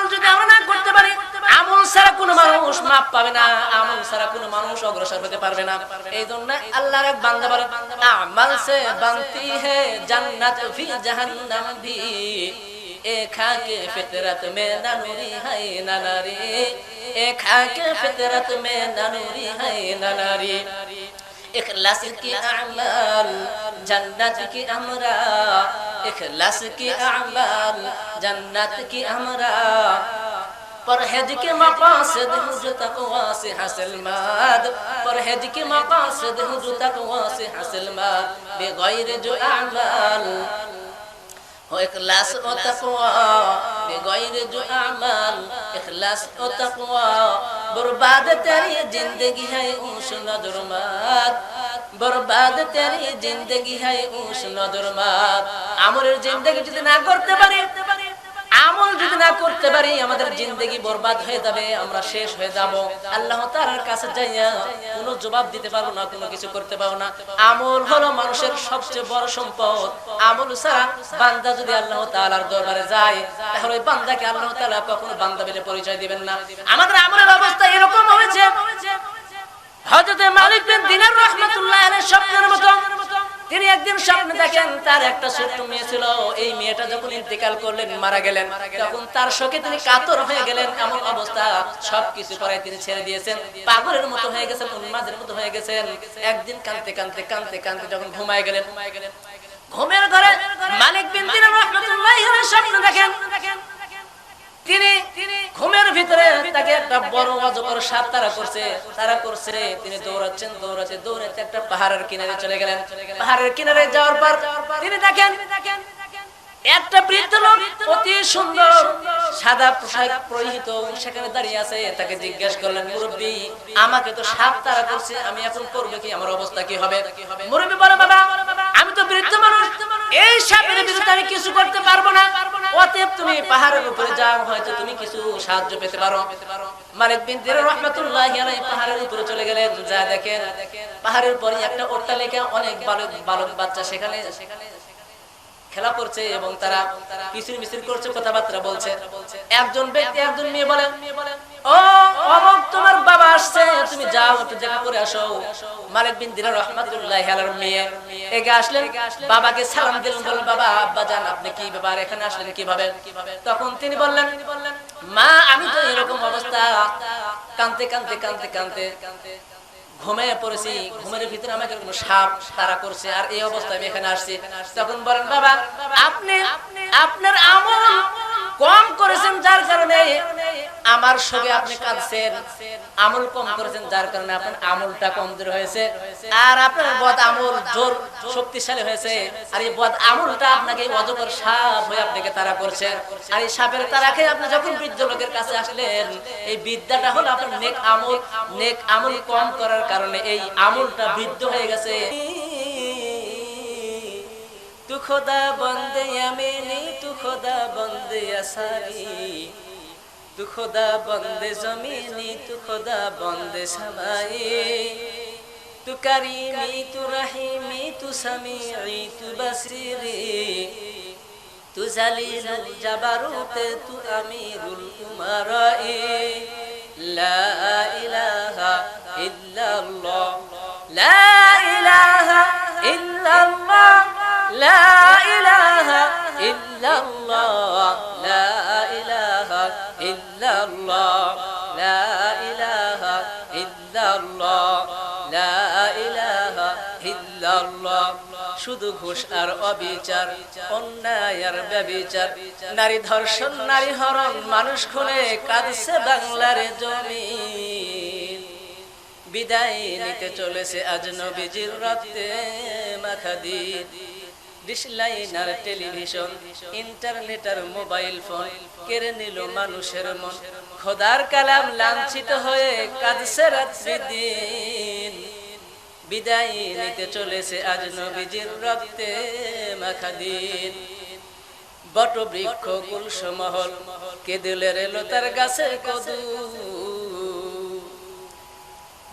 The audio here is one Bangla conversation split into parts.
আমল যদি আমরা না করতে পারি, আমল ছাড়া কোনো মানুষ মাপ পাবে না, আমল ছাড়া কোনো মানুষ অগ্রসর হতে পারবে না। এই জন্য আল্লাহর এক বান্দা বলে, আমল সে বানতি হে জান্নাত ফি জাহান্নাম ভি, এ খাকে ফিতরত মে না নূরি হায় না নারী, এ খাকে ফিতরত মে না নূরি হায় না নারী। इखलास की अमाल जन्नत की हमरा, इखलास की अमाल जन्नत की हमरा, परहेज के मकासद जो तकवा से हासिल माद, परहेज के मकासद जो तकवा से हासिल माद, बेगैर जो अमाल हो इखलास ओ तकवा, बेगैर जो अमाल इखलास ओ तकवा, बर्बाद तेरी जिंदगी है ऊंच नजरमात, बर्बाद तेरी जिंदगी है ऊंच नजरमात। আমলের জিন্দেগি যদি না করতে পারি, আমল যদি না করতে পারি, আমাদের জিন্দেগি বরবাদ হয়ে যাবে, আমরা শেষ হয়ে যাব। আল্লাহ তাআলার কাছে যাইয়া কোনো জবাব দিতে পারবো না, কোনো কিছু করতে পারবো না। আমল হলো মানুষের সবচেয়ে বড় সম্পদ। আমল ছাড়া বান্দা যদি আল্লাহ তাআলার দরবারে যায়, তাহলে ওই বান্দাকে আল্লাহ তাআলা কখনো বান্দা বলে পরিচয় দিবেন না। আমাদের আমলের অবস্থা এরকম হয়েছে, হযরত মালিক বিন দিনার রাহমাতুল্লাহ আলাইহি স্বপ্নের মতো, তিনি একদিন স্বপ্নে দেখেন তার একটা ছোট্ট মেয়ে ছিল, এই মেয়েটা যখন ইন্তেকাল করলেন, মারা গেলেন, তখন তার শোকে তিনি কাতর হয়ে গেলেন। এমন অবস্থা, সবকিছু পরে তিনি ছেড়ে দিয়েছেন, পাগলের মতো হয়ে গেছেন, উন্মাদের মতো হয়ে গেছেন। একদিন কাঁদতে কাঁদতে কাঁদতে কাঁদতে যখন ঘুমায় গেলেন, ঘুমের ঘরে মালিক বিন দিনার রাহমাতুল্লাহ আলাইহি স্বপ্ন দেখেন, তিনি ঘুমের ভিতরে তাকে একটা বড় অজগর সাপ তাড়া করছে, তিনি দৌড়াচ্ছেন, দৌড়াতে একটা পাহাড়ের কিনারে চলে গেলেন। পাহাড়ের কিনারে যাওয়ার পর তিনি দেখেন একটা বৃদ্ধ লোক অতি সুন্দর সাদা পোশাক পরিহিত সেখানে দাঁড়িয়ে আছে। তাকে জিজ্ঞাসা করলেন, মুরব্বি, আমাকে তো সাপ তাড়া করছে, আমি এখন করব কি, আমার অবস্থা কি হবে? মুরব্বি বলে, বাবা, আমি তো বৃদ্ধ মানুষ, এই সাপের বিরুদ্ধে আমি কিছু করতে পারবো না, অতএব তুমি পাহাড়ের উপরে যাও, হয়তো তুমি কিছু সাহায্য পেতে পারো। মালিক বিন দিনার রাহমাতুল্লাহি আলাইহি পাহাড়ের উপরে চলে গেলেন। যা দেখেন পাহাড়ের পরে একটা অট্টালিকা, অনেক বালক বাচ্চা সেখানে খেলা করছে এবং তারা কিচির মিচির করছে, কথাবার্তা বলছে। একজন ব্যক্তি একজন মেয়ে বলেন, ও অমুক, তোমার বাবা আসছে, তুমি যাও একটু দেখা করে আসো। মালিক বিন দিনার রাহমাতুল্লাহি আলাইহির মেয়ে এগিয়ে আসলেন, বাবাকে সালাম দিলেন, বললেন, বাবা, আব্বা জান, আপনি কি ব্যাপার, এখানে আসলেন কিভাবে? তখন তিনি বললেন, মা, আমি তো এরকম অবস্থা, কাঁদতে কাঁদতে কাঁদতে কাঁদতে ঘুমিয়ে পড়েছি, ঘুমের ভিতরে আমাকে কোনো সাপ তাড়া করছে, আর এই অবস্থায় আমি এখানে আসছি। তখন বলেন, বাবা, আপনি আপনার আমল কম করেছেন, যার কারণে আমার সঙ্গে আপনি কাঁদছেন, আমল কম করেছেন, যার কারণে আপনার আমলটা কমজোর হয়েছে, আর আপনার বদ আমল জোর শক্তিশালী হয়েছে, আর এই বদ আমলটা আপনাকে অজগর সাপ হয়ে আপনাকে তাড়া করছে। আর এই সাপের তাড়া খেয়ে আপনি যখন বৃদ্ধ লোকের কাছে আসলেন, এই বিদ্যাটা হলো আপনার নেক আমল কম করার কারণে এই আমলটা বৃদ্ধ হয়ে গেছে। तू खुदा बंदे यमीनी, तू खुदा बंदे असारी, तू खुदा बंदे जमीनी, तू खुदा बंदे समाई, तू करीमी, तू रहीमी, तू समीई, तू बसीरी, तू जलीलुल जबरूत, तू अमीरुल उमराई, ला इलाहा इल्लल्लाह, ला इलाहा इल्लल्लाह, لا إله إلا الله, لا إله إلا الله, لا إله إلا الله, لا إله إلا الله। শুধু ঘুষ আর অবিচার, অন্যায় আর ব্যভিচার, নারী ধর্ষণ, নারী হরণ, মানুষ খুনে কাঁদছে বাংলার জমিন। বিদায় নিতে চলেছে আজ নবীজির রক্তে মাখা দিন। ডিশলাইনার টেলিভিশন, ইন্টারনেট আর মোবাইল ফোন কেড়ে নিল মানুষের মন। খোদার কালাম লাঞ্ছিত হয়ে কাঁদছে রাত্রি দিন। বিদায় নিতে চলেছে আজ নবীজির রক্তে মাখা দিন। বট বৃক্ষ গুলশমহল কেঁদে এলো তার গাছে কদু।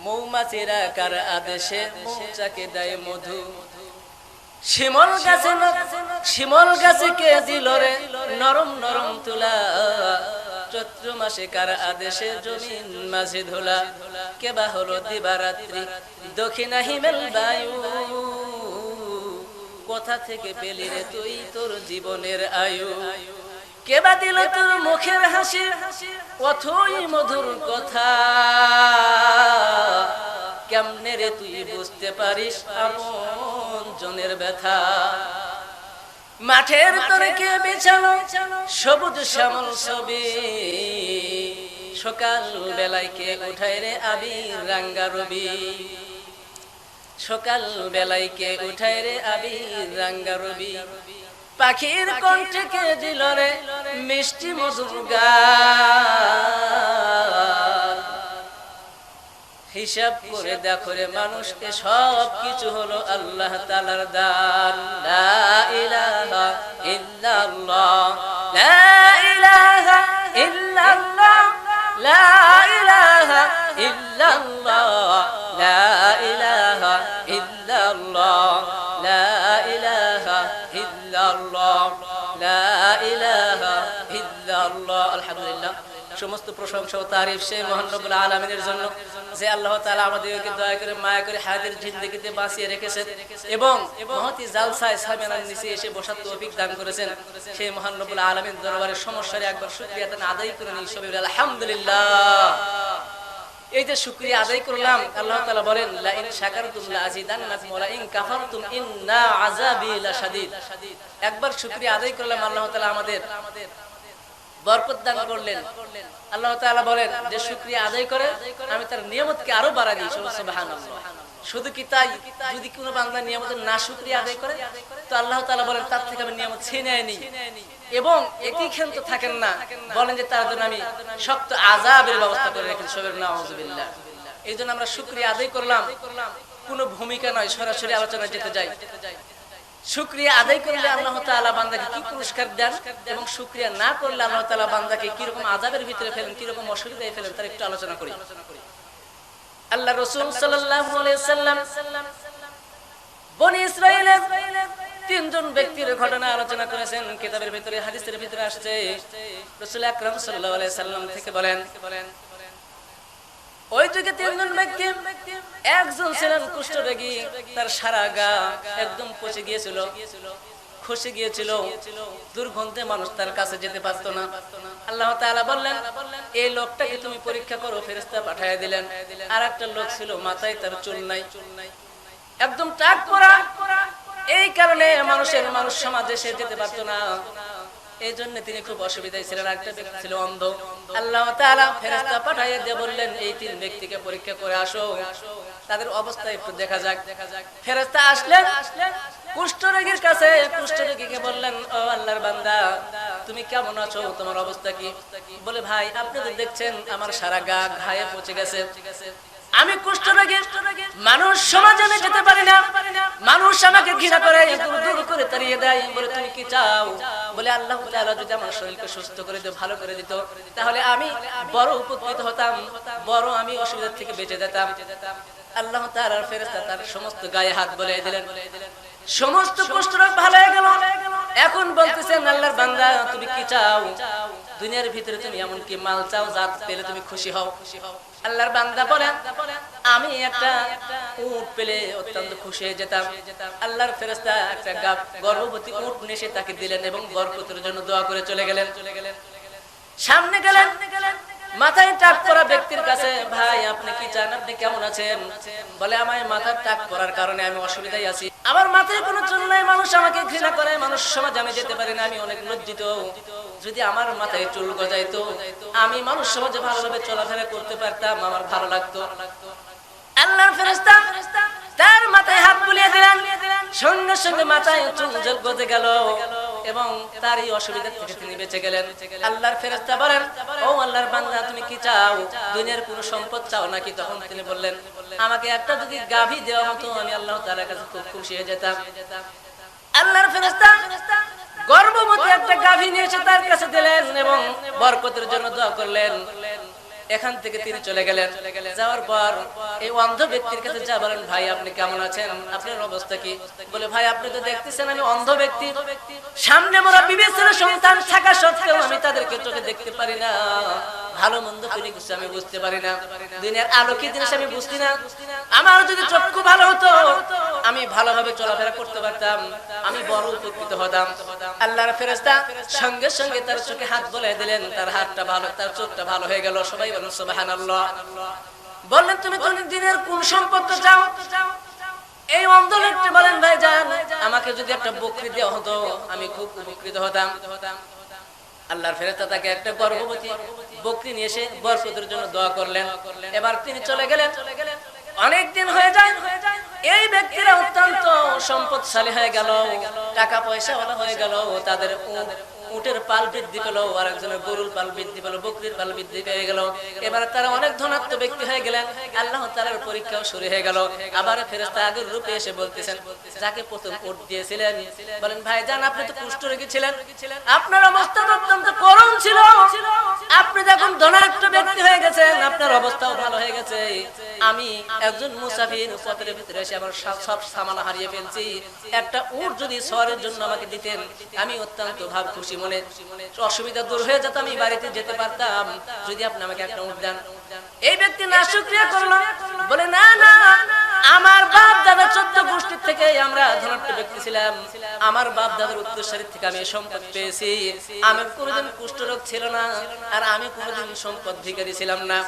মৌমাছিরা কার আদেশে মৌচাকে দেয় মধু। শিমল গাছে কে দিল রে নরম নরম তুলা। চৈত্র মাসে কার আদেশে জমিন মাঝে ধোলা, কেবা হলো দিবারাত্রি দক্ষিণা হিমেল বায়ু, কোথা থেকে পেলি রে তুই তোর জীবনের আয়ু, কেবা দিল তোর মুখের হাসি অথই মধুর কথা, কেমনে রে তুই বুঝতে পারিস আপন জনের ব্যথা, মাঠের তরে কে বিছানো সবুজ শ্যামল ছবি, সকাল বেলায় কে উঠায় রে আবির রাঙ্গা রবি, সকাল বেলায় কে উঠায় রে আবির রাঙ্গা রবি, পাখির কণ্ঠে কে দিল রে মিষ্টি মধুর গান, হিসাব করে দেখো রে মানুষকে সব কিছু হলো আল্লাহ তাআলার দান, লা ইলাহা ইল্লাল্লাহ লা ইলাহা ইল্লাল্লাহ লা ইলাহা ইল্লাল্লাহ লা ইলাহা ইল্লাল্লাহ লা ইলাহা ইল্লাল্লাহ লা ইলাহা ইল্লাল্লাহ। আলহামদুলিল্লাহ, সমস্ত প্রশংসা ও তারিফ সেই মহান রব্বুল আলামিনের জন্য যে আল্লাহ তাআলা আমাদেরকে দয়া করে মায়া করে হায়াতের জিন্দেগিতে বাঁচিয়ে রেখেছেন এবং মহতি জালসায় সামিয়ানার নিচে এসে বসার তৌফিক দান করেছেন। সেই মহান রব্বুল আলামিন দরবারে সমস্যারে একবার শুকরিয়া আদায় করে নিই সবাই আলহামদুলিল্লাহ। এই যে শুকরিয়া আদায় করলাম, আল্লাহ তাআলা বলেন লা ইন শাকারতুম লা আযীদান্নাকুম ওয়া লা ইন কাফারতুম ইন্না আযাবি লাশাদীদ। একবার শুকরিয়া আদায় করলাম, আল্লাহ তাআলা আমাদের বরকত দান করলেন। আল্লাহ তাআলা বলেন যে শুকরিয়া আদায় করে আমি তার নিয়ামতকে আরো বাড়াই দিই। সুবহানাল্লাহ। শুধু কি তাই, যদি কোনো বান্দা নিয়ামতের না শুকরিয়া আদায় করে তো আল্লাহ তাআলা বলেন তার থেকে আমি নিয়ামত ছিনিয়ে নিই এবং একই ক্ষান্ত থাকেন না, বলেন যে তার জন্য আমি শক্ত আযাবের ব্যবস্থা করে রেখেছি। সুবহানাল্লাহ। এই জন্য আমরা শুকরিয়া আদায় করলাম, কোনো ভূমিকা নয়, সরাসরি আলোচনায় যেতে যাই। শুকরিয়া আদায় করলে আল্লাহ তাআলা বান্দাকে কি পুরস্কার দেন এবং শুকরিয়া না করলে আল্লাহ তাআলা বান্দাকে কি রকম আযাবের ভিতরে ফেলেন, কি রকম অসুবিধায় ফেলেন, তার একটু আলোচনা করি। আল্লাহ রাসূল সাল্লাল্লাহু আলাইহি ওয়াসাল্লাম বনি ইসরাঈলের তিনজন ব্যক্তির ঘটনা আলোচনা করেছেন। কিতাবের ভিতরে হাদিসের ভিতরে আসছে, রাসূল আকরাম সাল্লাল্লাহু আলাইহি সাল্লাম থেকে বলেন ওই যুগে তিনজন ব্যক্তি, একজন ছিলেন কুষ্ঠরোগী, তার সারা গা একদম পচে গিয়েছিল, খসে গিয়েছিল, দুর্গন্ধে মানুষ তার কাছে যেতে পারত না। আল্লাহ তাআলা বললেন এই লোকটাকে তুমি পরীক্ষা করো, ফেরেশতা পাঠিয়ে দিলেন। আর একটা লোক ছিল মাথায় তার চুল নাই, একদম টাক পরা, এই কারণে মানুষ সমাজে সে যেতে পারত না, এই জন্য তিনি খুব অসুবিধায় ছিলেন। একটা ব্যক্তি ছিল অন্ধ। আল্লাহ তাআলা ফেরেশতা পাঠিয়ে দিয়ে বললেন এই তিন ব্যক্তিকে পরীক্ষা করে আসো, তাদের অবস্থা একটু দেখা যাক। ফেরেশতা আসলেন কুষ্ঠরোগীর কাছে, কুষ্ঠরোগীকে বললেন ও আল্লাহর বান্দা তুমি কেমন আছো, তোমার অবস্থা কি? বলে ভাই আপনি তো দেখছেন আমার সারা গা ঘায়ে পচে গেছে, আমি কুষ্ঠরোগী, মানুষ সমাজে আমি যেতে পারি না, মানুষ আমাকে ঘৃণা করে, দূর দূর করে তাড়িয়ে দেয়। বলে তুমি কি চাও? বলে আল্লাহ তাআলা যদি আমার শরীরকে সুস্থ করে দিত, ভালো করে দিত, তাহলে আমি বড় উপকৃত হতাম, বড় আমি অসুবিধা থেকে বেঁচে যেতাম। আল্লাহ তাআলার ফেরেশতা তার সমস্ত গায়ে হাত বুলিয়ে দিলেন, সমস্ত কুষ্ঠরোগ ভালো হয়ে গেল। এখন বলতেছেন আল্লাহর বান্দা তুমি কি চাও? দুনিয়ার ভিতরে তুমি এমন কি মাল চাও যা পেলে তুমি খুশি হও? আল্লাহর বান্দা বলেন আমি একটা উট পেলে অত্যন্ত খুশি হয়ে যেতাম। আল্লাহর ফেরেশতা একটা গর্ভবতী উট নিয়ে তাকে দিলেন এবং বরকতের জন্য দোয়া করে চলে গেলেন। সামনে গেলেন, মাথায় টাক পরা ব্যক্তির কাছে, ভাই আপনি কি চান, আপনি কেমন আছেন? বলে আমার মাথার টাক পরার কারণে আমি অসুবিধায় আছি, আমার মাথায় কোনো চুল নাই, মানুষ আমাকে ঘৃণা করে, মানুষ সমাজে আমি যেতে পারি না, আমি অনেক লজ্জিত। যদি আমার মাথায় চুল গজাইতো, আমি মানুষ সমাজে ভালোভাবে চলাফেরা করতে পারতাম, আমার ভালো লাগতো। আল্লাহর ফেরেশতা তার মাথায় হাত বুলিয়ে দিলেন, সঙ্গে সঙ্গে মাথায় চুল গজে গেল এবং তারই অসুবিধা থেকে তিনি বেঁচে গেলেন। আল্লাহর ফেরেশতা বলেন ও আল্লাহর বান্দা তুমি কি চাও? দুনিয়ার কোনো সম্পদ চাও নাকি? তখন তিনি বললেন আমাকে একটা যদি গাভী দেওয়া হতো আমি আল্লাহ তাআলার কাছে খুব খুশি হয়ে যেতাম। আল্লাহর ফেরেশতা গর্ভবতী একটা গাভী নিয়ে এসে তার কাছে দিলেন এবং বরকতের জন্য দোয়া করলেন। এখান থেকে তিনি চলে গেলেন। যাওয়ার পর এই অন্ধ ব্যক্তির কাছে যা বলেন, ভাই আপনি কেমন আছেন, আপনার অবস্থা কি? বলে, ভাই আপনি তো দেখতেছেন আমি অন্ধ ব্যক্তি, সামনে মোরা বিবি ছেলে সন্তান থাকা সত্ত্বেও আমি তাদেরকে চোখে দেখতে পারি না, ভালো মন্দ কোনো কিছু আমি বুঝতে পারি না, দুনিয়ার আলো কি জিনিস আমি বুঝি না। আমার যদি চক্ষু ভালো হতো আমি ভালোভাবে চলাফেরা করতে পারতাম, আমি বড় উপকৃত হতাম। আল্লাহর ফেরেশতা সঙ্গে সঙ্গে তার চোখে হাত বুলিয়ে দিলেন, তার হাতটা ভালো, তার চোখটা ভালো হয়ে গেল। সবাই বলেন সুবহানাল্লাহ। বললেন, তুমি কোন দিনের কোন সম্পর্ক চাও? এই অন্ধ লোকটি বলেন, ভাই জান আমাকে যদি একটা বকরি দেওয়া হতো আমি খুব উপকৃত হতাম। আল্লাহর ফেরেশতা তাকে একটা গর্ভবতী বকরি নিয়ে এসে বরকতের জন্য দোয়া করলেন। এবার তিনি চলে গেলেন। অনেক দিন হয়ে যায়, এই ব্যক্তিরা অত্যন্ত সম্পদশালী হয়ে গেল, টাকা পয়সা ওয়ালা হয়ে গেল, তাদের উটের পাল বৃদ্ধি পেল, আর একজনের গরুর পাল বৃদ্ধি পেল, বকরির পাল বৃদ্ধি পেয়ে গেল। এবার তারা অনেক ধনাত্ম ব্যক্তি হয়ে গেলেন। আল্লাহ তাআলার পরীক্ষাও শুরু হয়ে গেল। আবার ফেরেশতা আগের রূপে এসে বলতেছেন, যাকে প্রথম উট দিয়েছিলেন, বলেন ভাই জান আপনি তো কুষ্ঠ রোগী ছিলেন, আপনার অবস্থা অত্যন্ত করুণ ছিল, আপনি যখন ধনাত্ম ব্যক্তি হয়ে গেছেন আপনার অবস্থাও ভালো হয়ে গেছে, আমি একজন মুসাফির পথের ভিতরে এসে আমার সব সামান হারিয়ে ফেলছি, একটা উট যদি শহরের জন্য আমাকে দিতেন আমি অত্যন্ত ভাব খুশি মনে অসুবিধা দূর হয়ে যেত, আমি বাড়িতে যেতে পারতাম, যদি আপনি আমাকে একটা উট দেন। এই ব্যক্তি নাশুকরিয়া করলো, বলে না না, আমার বাপ দাদা 14 গোষ্ঠীর থেকে আমরা ধনাঢ্য ব্যক্তি ছিলাম, আমার বাপ দাদার উত্তরসূরি থেকে আমি সম্পদ পেয়েছি, আমার কোনোদিন কুষ্ঠরোগ ছিল না, আর আমি কোনোদিন সম্পদ ভিখারি ছিলাম না।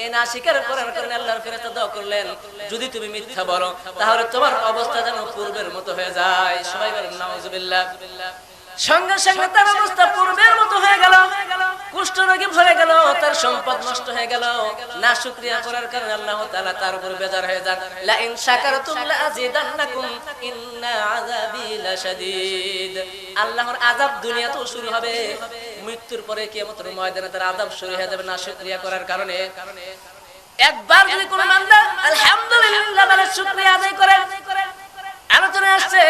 এই না স্বীকার করার কারণে আল্লাহর ফেরেশতা দোয়া করলেন, যদি তুমি মিথ্যা বলো তাহলে তোমার অবস্থা যেন পূর্বের মতো হয়ে যায়। সবাই বলেন নাউজুবিল্লাহ। সঙ্গে সঙ্গে তার অবস্থা পূর্বের মতো হয়ে গেল, কুষ্ঠরোগে ভরে গেল, তার সম্পদ নষ্ট হয়ে গেল। না শুকরিয়া করার কারণে আল্লাহ তাআলা তার উপর বেজার হয়ে যান। লা ইন শাকারতুম লা আযীদান্নাকুম ইন্না আযাবি লাশাদীদ। আল্লাহর আযাব দুনিয়াতেও শুরু হবে, মৃত্যুর পরে কিয়ামতের ময়দানে তার আযাব শুরু হয়ে যাবে না শুকরিয়া করার কারণে। একবার যদি কোনো বান্দা আলহামদুলিল্লাহ বলে শুকরিয়া আদায় করে, আলোচনা আসছে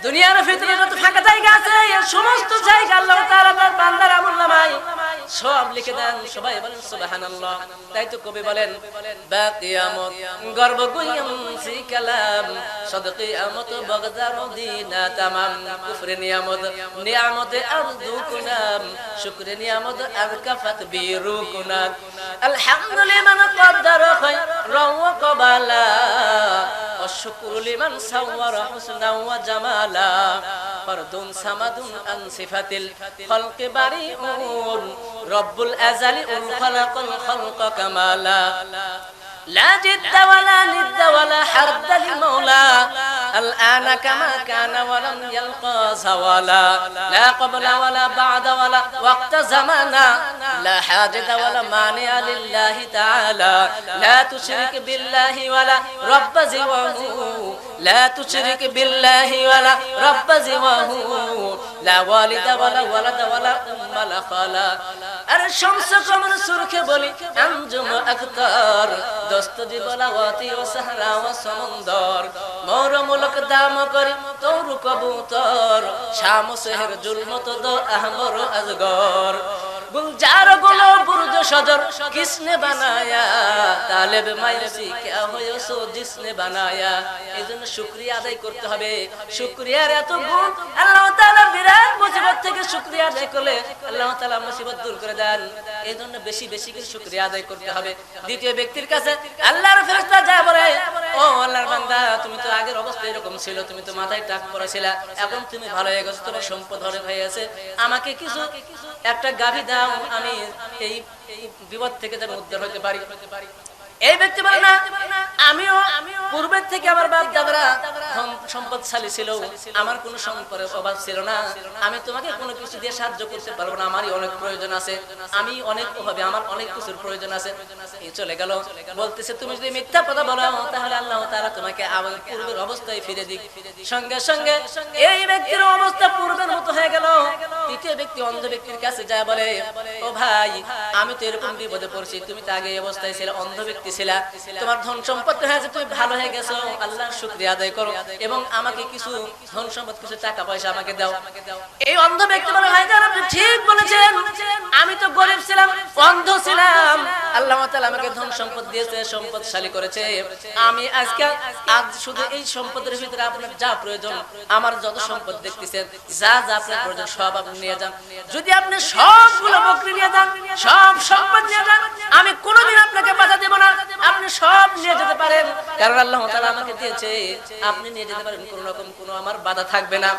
দুনিয়ার ভিতরে যত ফাঁকা জায়গা আছে এই সমস্ত জায়গা আল্লাহ তাআলা তার বান্দার আমলনামায় সব লিখে দেন। সবাই বলেন সুবহানাল্লাহ। তাই তো কবি বলেন, বাকিয়ামত গর্ব গুইয়াম সি কালাম, সদকিয়ামত বগদার মদিনা তামাম, কুফরে নিয়ামত নিয়ামতে আরদুকুনাম, শুকরে নিয়ামত আরকাফাত বিরুকুনাত, আলহামদুলিল্লাহ কদ্দার খায়রা ওয়া কবালা, والشكر لمن صور حسنا وجمالا، فرد صمد عن صفة الخلق بريء، رب الأزل خلق الخلق كمالا، لا جد ولا ند ولا حرد لمولى، الآن كما كان ولم يلقى زوالا، لا قبل ولا بعد ولا وقت زمانا، لا حاجة ولا مانع لله تعالى، لا تشرك بالله ولا رب سواه، لا تشرك بالله ولا رب سواه، لا والد ولا ولد ولا أم ولا خالا، আর শামস কমর সুরখে বলি আঞ্জুম আখতার, দস্তজি বলাওয়াতি ও সাহরা ও সমুন্দর, মোর মুলক দাম করি তোর কবুতর, শাম শহর জুলমত দো আহমর আজগর, गुलजार गुलो बुर्ज शजर किसने बनाया, तालेब मायसी क्या होयो सो जिसने बनाया। এজন্য শুকরিয়া আদায় করতে হবে। শুকরিয়ার এত গুণ, আল্লাহ তাআলা বিরাট মুসিবত থেকে শুকরিয়া আদায় করলে আল্লাহ তাআলা মুসিবত দূর করে দেন। এজন্য বেশি বেশি করে শুকরিয়া আদায় করতে হবে। দ্বিতীয় ব্যক্তির কাছে আল্লাহর ফেরেশতা যায় বলে, ও আল্লাহর বান্দা, তুমি তো আগের অবস্থা এরকম ছিল, তুমি তো মাথায় টাক পড়েছিলা, এখন তুমি ভালো হয়ে গেছো, তোমার সম্পদ অনেক হয়ে গেছে, আমাকে কিছু একটা গাভী দাও, আমি এই বিপদ থেকে যেন উদ্ধার হতে পারি। এই ব্যক্তি বলে না, আমিও পূর্বের থেকে আমার বাপ দাদারা সম্পদশালী ছিল, আমার কোনো সম্পদের অভাব ছিল না, আমি তোমাকে কোনো কিছু দিয়ে সাহায্য করতে পারবো না, আমারই অনেক প্রয়োজন আছে, আমি অনেক অভাবে, আমার অনেক কিছুর প্রয়োজন আছে। এই চলে গেল। বলতেছে তুমি যদি মিথ্যা কথা বলো তাহলে আল্লাহ তাআলা তোমাকে আবার পূর্বের অবস্থায় ফিরে দিক। সঙ্গে সঙ্গে এই ব্যক্তির অবস্থা পূর্বের মতো হয়ে গেল। তৃতীয় ব্যক্তি অন্ধ ব্যক্তির কাছে যায় বলে, ও ভাই, আমি তো এরকম বিপদে পড়ছি, তুমি তো আগে এই অবস্থায় ছিলে, অন্ধ ব্যক্তি ছিলা, তোমার ধন সম্পদ হয়েছে, তুমি ভালো হয়ে গেছো, আল্লাহর শুকরিয়া আদায় করো এবং আমাকে কিছু ধন সম্পদ, কিছু টাকা পয়সা আমাকে দাও। এই অন্ধ ব্যক্তি বলে, ভাই জান আপনি ঠিক বলেছেন, আমি তো গরিব ছিলাম, অন্ধ ছিলাম, আল্লাহ তাআলা আমাকে ধন সম্পদ দিয়েছে, সম্পদশালী করেছে, আমি আজ শুধু এই সম্পদের ভিতরে আপনার যা প্রয়োজন, আমার যত সম্পদ দেখতেছেন, যা যা আপনার প্রয়োজন সব আপনি নিয়ে যান। যদি আপনি সবগুলো বকরি নিয়ে যান, সব সম্পদ নিয়ে যান, আমি কোনোদিন আপনাকে বাধা দেব না, আপনি সব নিয়ে যেতে পারেন, কারণ আল্লাহ তাআলা আমাকে দিয়েছে, আপনি নিয়ে যেতে পারেন, কোনো রকম কোনো আমার বাধা থাকবে না।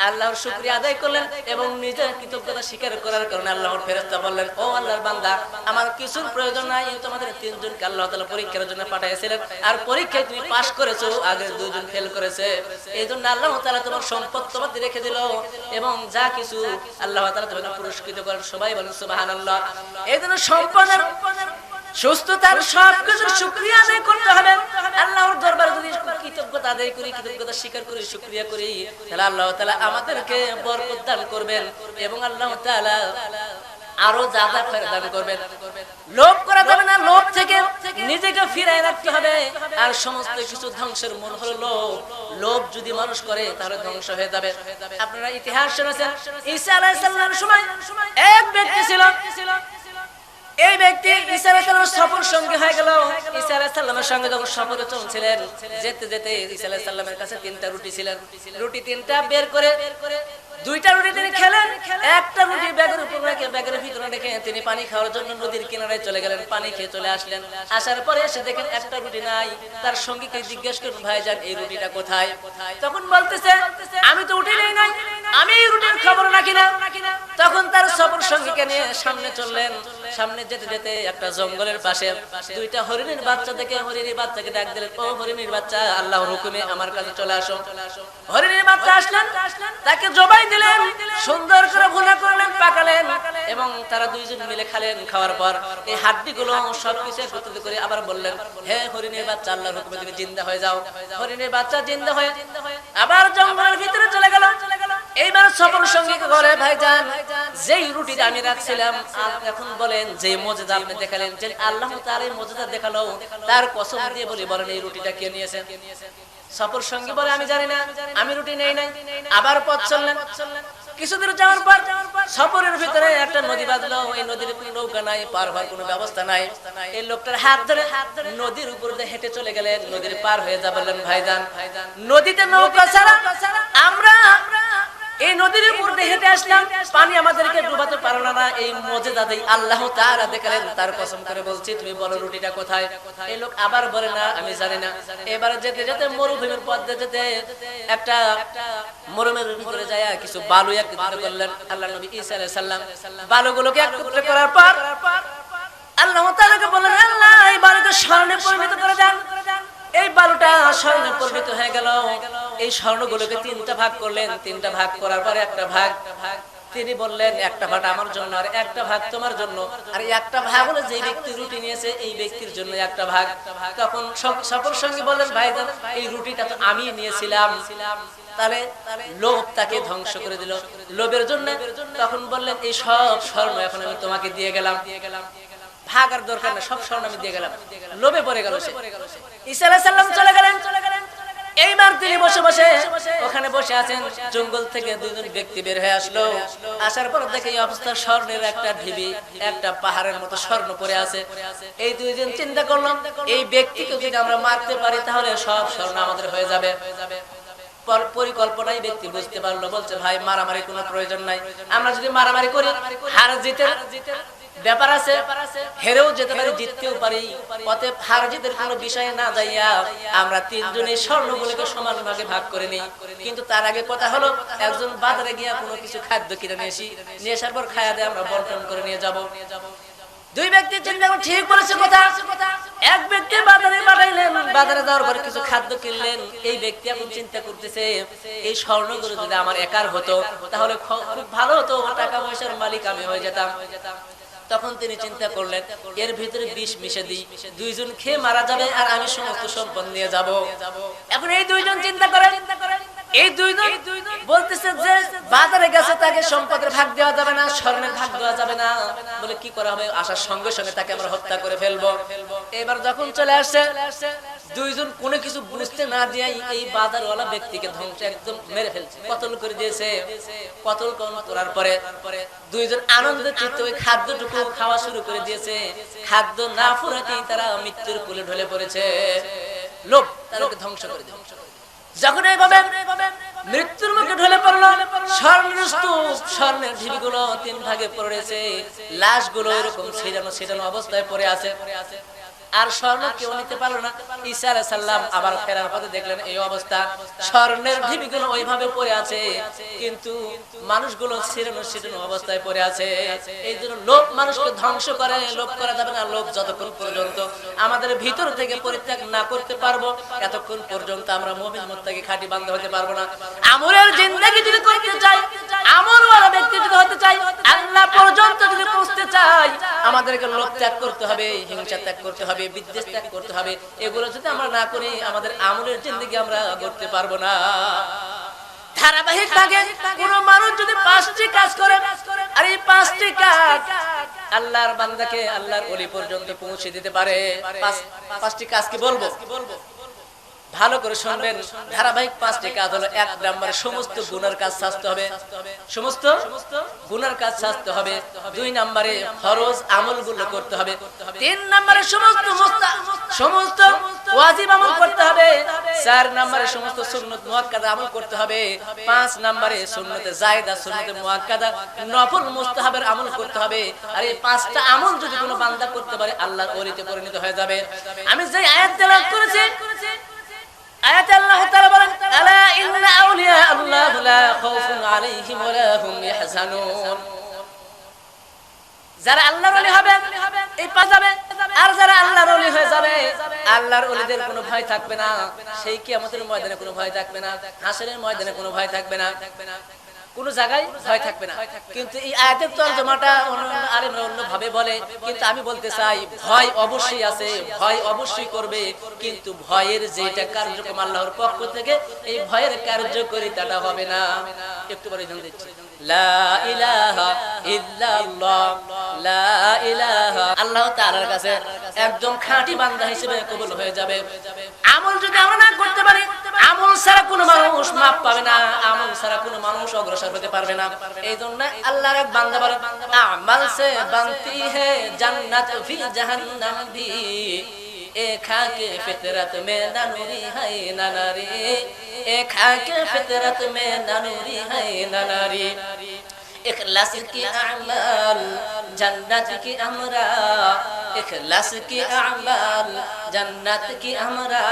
আল্লাহর শুকরিয়া আদায় করলেন এবং নিজের কৃতজ্ঞতা স্বীকার করার কারণে আল্লাহর ফেরেশতা বললেন, ও আল্লাহর বান্দা, আমার কিছুর প্রয়োজন নাই, তোমাদের তিনজনকে আল্লাহ তাআলা পরীক্ষার জন্য পাঠিয়েছিলেন, আর পরীক্ষায় তুমি পাস করেছো, আগে দুইজন ফেল করেছে, এইজন্য আল্লাহ তাআলা তোমার সম্পদ তোমাদের রেখে দিল, এবং যা কিছু আল্লাহ তাআলা তোমাকে পুরস্কৃত করেন। সবাই বলেন সুবহানাল্লাহ। এইজন্য সম্পদের সুস্থতার সবকিছুর শুকরিয়া আদায় করতে হবে। আল্লাহর দরবারে যদি কৃতজ্ঞতা আদায় করি, কৃতজ্ঞতা স্বীকার করি, শুকরিয়া করি, তাহলে আল্লাহ তাআলা আমাদেরকে বরকত দান করবেন এবং আল্লাহ তাআলা আরো যাদা খয়র দান করবেন। লোভ করা যাবে না, লোভ থেকে নিজেকে ফিরায় রাখতে হবে। আর সমস্ত কিছু ধ্বংসের মূল হলো লোভ। লোভ যদি মানুষ করে তাহলে ধ্বংস হয়ে যাবে। আপনারা ইতিহাস শুনেছেন, ঈসা আলাইহিস সালামের সময় এক ব্যক্তি ছিল, এই ব্যক্তি ঈসা আলাইহিস সালামের সফর সঙ্গী হয়ে গেল। ঈসা আলাইহিস সালামের সঙ্গে যখন সফরে চলছিলেন, যেতে যেতে ঈসা আলাইহিস সালামের কাছে 3টা রুটি ছিলেন। রুটি 3টা বের করে 2টা রুটি তিনি খেলেন, একটা রুটি ব্যাগের উপর রেখে, ব্যাগের ভিতরে রেখে তিনি পানি খাওয়ার জন্য নদীর কিনারায় চলে গেলেন। পানি খেয়ে চলে আসলেন। আসার পরে এসে দেখেন একটা রুটি নাই। তার সঙ্গীকে জিজ্ঞেস করুন, ভাইজান এই রুটিটা কোথায়? তখন বলতেছে, আমি তো উঠি নাই, আমি এই রুটির খবর রাখি না। তখন তার সফর সঙ্গীকে নিয়ে সামনে চললেন। সামনে যেতে যেতে একটা জঙ্গলের পাশে 2টা হরিণের বাচ্চা দেখে হরিণের বাচ্চাকে ডাক দিলেন, ও হরিণের বাচ্চা, আল্লাহর হুকুমে আমার কাছে চলে আসো। হরিণের বাচ্চা আসলেন, তাকে জবাই দিলেন, সুন্দর করে ভুনা করলেন, পাকালেন এবং তারা দুইজন মিলে খেলেন। খাওয়ার পর এই হাড্ডিগুলো সবকিছু একত্রিত করে আবার বললেন, হে হরিণের বাচ্চা, আল্লাহর হুকুমে তুমি জিন্দা হয়ে যাও। হরিণের বাচ্চা জিন্দা হয়ে আবার জঙ্গলের ভিতরে চলে গেল। এইবার সফর সঙ্গী করে, ভাইজান যেই রুটিটা আমি রাখছিলাম, এখন বলেন যে মুজিজা আপনি দেখালেন, যে আল্লাহ তাআলা এই মুজিজা দেখালো, তার কসম দিয়ে বলি বলেন এই রুটিটা কে নিয়েছে? সফর সঙ্গী বলে, আমি জানি না, আমি রুটি নেই নাই। আবার পথ চললেন। কিছুদূর যাওয়ার পর সফরের ভিতরে একটা নদী বাঁধলো। এই নদীর কোনো নৌকা নাই, পার হওয়ার কোনো ব্যবস্থা নাই। এই লোকটার হাত ধরে নদীর উপর দিয়ে হেঁটে চলে গেলেন, নদীর পার হয়ে যা বললেন, ভাইজান নদীতে নৌকা ছাড়া আমরা এই নদীর উপর দিয়ে হেঁটে আসলাম, পানি আমাদেরকে ডুবাতে পারলো না। এই মুজিজা দেই আল্লাহ তাআলা দেখালেন, তার কসম করে বলছি, তুমি বলো রুটিটা কোথায়? এই লোক আবার বলে, না আমি জানি না। এবারে যেতে যেতে মরুভূমির পথ যেতে একটা মরুভূমির ভিতরে যায় কিছু বালু একত্রিত করলেন আল্লাহ নবী ঈসা আলাইহিস সালাম। বালুগুলোকে একত্রিত করার পর আল্লাহ তাআলাকে বললেন, আল্লাহ এই বালুকে স্বর্ণে পরিণত করে দেন। এই বালুটা স্বর্ণে পরিণত হয়ে গেল। এই স্বর্ণগুলোকে 3টা ভাগ করলেন। 3টা ভাগ করার পরে একটা ভাগ তিনি বললেন, একটা ভাগ আমার জন্য, আর একটা ভাগ তোমার জন্য, আর একটা ভাগ হলো যে ব্যক্তি রুটি নিয়েছে এই ব্যক্তির জন্য একটা ভাগ। তখন সফর সঙ্গী বললেন, ভাইজান এই রুটিটা তো আমি নিয়েছিলাম। তাহলে লোভ তাকে ধ্বংস করে দিল, লোভের জন্য। তখন বললেন, এই সব স্বর্ণ এখন আমি তোমাকে দিয়ে গেলাম, ভাগার দরকার না, সব স্বর্ণ আমি দিয়ে গেলাম। লোভে পড়ে গেল সে। ঈসা আলাইহিস সালাম চলে গেলেন। এইবার তিনি বসে বসে ওখানে বসে আছেন। জঙ্গল থেকে 2জন ব্যক্তি বের হয়ে আসলো। আসার পর দেখে এই অবস্থা, স্বর্ণের একটা ঢিবি, একটা পাহাড়ের মতো স্বর্ণ পড়ে আছে। এই 2জন চিন্তা করলাম, এই ব্যক্তিকে যদি আমরা মারতে পারি তাহলে সব স্বর্ণ আমাদের হয়ে যাবে। পরিকল্পনাই ব্যক্তি বুঝতে পারলো, বলছে, ভাই মারামারি কোনো প্রয়োজন নাই, আমরা যদি মারামারি করি হার জিতের ব্যাপার আছে, হেরেও যেতে পারি, জিততেও পারি। অতএব হার জিতের কোনো বিষয় না যাইয়া আমরা 3জনে স্বর্ণগুলোকে সমান ভাগে ভাগ করে নিই। কিন্তু তার আগে কথা হলো, একজন বাজারে গিয়া কোনো কিছু খাদ্য কিনে নিয়ে আসি, নিয়ে আসার পর খায়া দিয়ে আমরা বন্টন করে নিয়ে যাব। 2 ব্যক্তি চিন্তা করে ঠিক বলেছে কথা। এক ব্যক্তি বাজারে পাঠাইলেন, বাজারে যাওয়ার পরে কিছু খাদ্য কিনলেন। এই ব্যক্তি এখন চিন্তা করতেছে, এই স্বর্ণগুলো যদি আমার একার হতো তাহলে খুব ভালো হতো, টাকা পয়সার মালিক আমি হয়ে যেতাম। তখন তিনি চিন্তা করলেন, এর ভিতরে বিষ মিশে দিই, 2জন খেয়ে মারা যাবে আর আমি সমস্ত সম্পদ নিয়ে যাব। এখন এই 2জন চিন্তা করেন, এই দুইজন বলতেছে যে বাজারে গেছে তাকে সম্পদের ভাগ দেওয়া যাবে না, স্বর্ণের ভাগ দেওয়া যাবে না। বলে কি করা হবে? আসার সঙ্গে সঙ্গে তাকে আমরা হত্যা করে ফেলবো। এবার যখন চলে আসছে দুইজন কোনো কিছু বুঝতে না দিয়ে এই বাজারওয়ালা ব্যক্তিকে ধ্বংস একদম মেরে ফেলছে, কতল করে দিয়েছে। কতল করার পরে দুইজন আনন্দের চিত্তে ওই খাদ্যটুকু খাওয়া শুরু করে দিয়েছে। খাদ্য না ফুরাতেই তারা মৃত্যুর কোলে ঢলে পড়েছে। লোভ তাদেরকে ধ্বংস করে দিয়েছে। যখন এইভাবে মৃত্যুর মুখে ঢলে পড়লো, স্বর্ণের ঢিবিগুলো 3 ভাগে পড়েছে, লাশগুলো এরকম ছিটানো অবস্থায় পড়ে আছে। আর স্বর্ণ কেউ নিতে পারলো না। ঈসা আলাইহিস সালাম আবার ফেরার পথে দেখলেন এই অবস্থা, স্বর্ণের ঢিবিগুলো ওইভাবে পড়ে আছে, কিন্তু মানুষগুলো ছিটানো অবস্থায় পড়ে আছে। এই জন্য লোভ মানুষকে ধ্বংস করে। লোভ করা যাবে না। লোভ যতক্ষণ পর্যন্ত আমাদের ভিতর থেকে পরিত্যাগ না করতে পারবো, এতক্ষণ পর্যন্ত আমরা মুমিন মুত্তাকি খাঁটি বান্দা হতে পারবো না। আমলের জিন্দেগি যদি করতে চাই, আমলওয়ালা ব্যক্তি যদি হতে চাই, আল্লাহ পর্যন্ত যদি পৌঁছতে চাই, আমাদেরকে লোভ ত্যাগ করতে হবে, হিংসা ত্যাগ করতে হবে, বিদ্বেষ ত্যাগ করতে হবে। এগুলো যদি আমরা না করি আমাদের আমলের জিন্দেগি আমরা করতে পারবো না। ধারাবাহিক ভাবে কোন মানুষ যদি 5টি কাজ করে, আর এই 5টি কাজ আল্লাহর বান্দাকে আল্লাহর ওলি পর্যন্ত পৌঁছে দিতে পারে। 5টি কাজ কি বলবো? ভালো করে শুনবেন। ধারাবাহিক 5টি কাজ হলো, 1 নম্বরে সমস্ত গুনার কাজ ছাড়তে হবে, সমস্ত গুনার কাজ ছাড়তে হবে। 2 নম্বরে ফরজ আমলগুলো করতে হবে। 3 নম্বরে সমস্ত ওয়াজিব আমল করতে হবে। 4 নম্বরে সমস্ত সুন্নাত মুআক্কাদা আমল করতে হবে। 5 নম্বরে সুন্নাতে জায়েদা, সুন্নাতে মুআক্কাদা, নফল মুস্তাহাবের আমল করতে হবে। আর এই 5টা আমল যদি কোনো বান্দা করতে পারে আল্লাহর ওলিতে পরিণত হয়ে যাবে। আমি যে আয়াত তেলাওয়াত করেছি, আয়াতে আল্লাহ তাআলা বলেন, আলা ইন্না আউলিয়া আল্লাহ লা খাউফুন আলাইহিম ওয়া লা হুম ইয়াহজানুন। যারা আল্লাহর ওলি হবে এই পাবে, আর যারা আল্লাহর ওলি হয়ে যাবে আল্লাহর ওলিদের কোনো ভয় থাকবে না। সেই কিয়ামতের ময়দানে কোনো ভয় থাকবে না, হাসরের ময়দানে কোনো ভয় থাকবে না, কোন জায়গায় ভয় থাকবে না। কিন্তু এই আয়াতের তরজমাটা আলেমরা অন্য ভাবে বলে, কিন্তু আমি বলতে চাই ভয় অবশ্যই আছে, ভয় অবশ্যই করবে, কিন্তু ভয়ের যেটা কার্যক্রম আল্লাহর পক্ষ থেকে, এই ভয়ের কার্যকারিতাটা হবে না। একটু পরে জান দিচ্ছি, লা ইলাহা ইল্লাল্লাহ, লা ইলাহা, আল্লাহ তাআলার কাছে একদম খাঁটি বান্দা হিসেবে কবুল হয়ে যাবে। আমল যদি আমরা না করতে পারি, আমল ছাড়া কোনো মানুষ মাপ পাবে না, আমল ছাড়া কোনো মানুষ অগ্রসর হতে পারবে না। এই জন্য আল্লাহর এক বান্দা বলে, আমাল সে বানতি হে জান্নাত ফি জাহান্নাম ভি, এ খাকে ফিতরত মে না নূরি হায় না নারী, এ খাকে ফিতরত মে না নূরি হায় না নারী। इखलास की अमाल जन्नत की हमरा, इखलास की अमाल जन्नत की हमरा,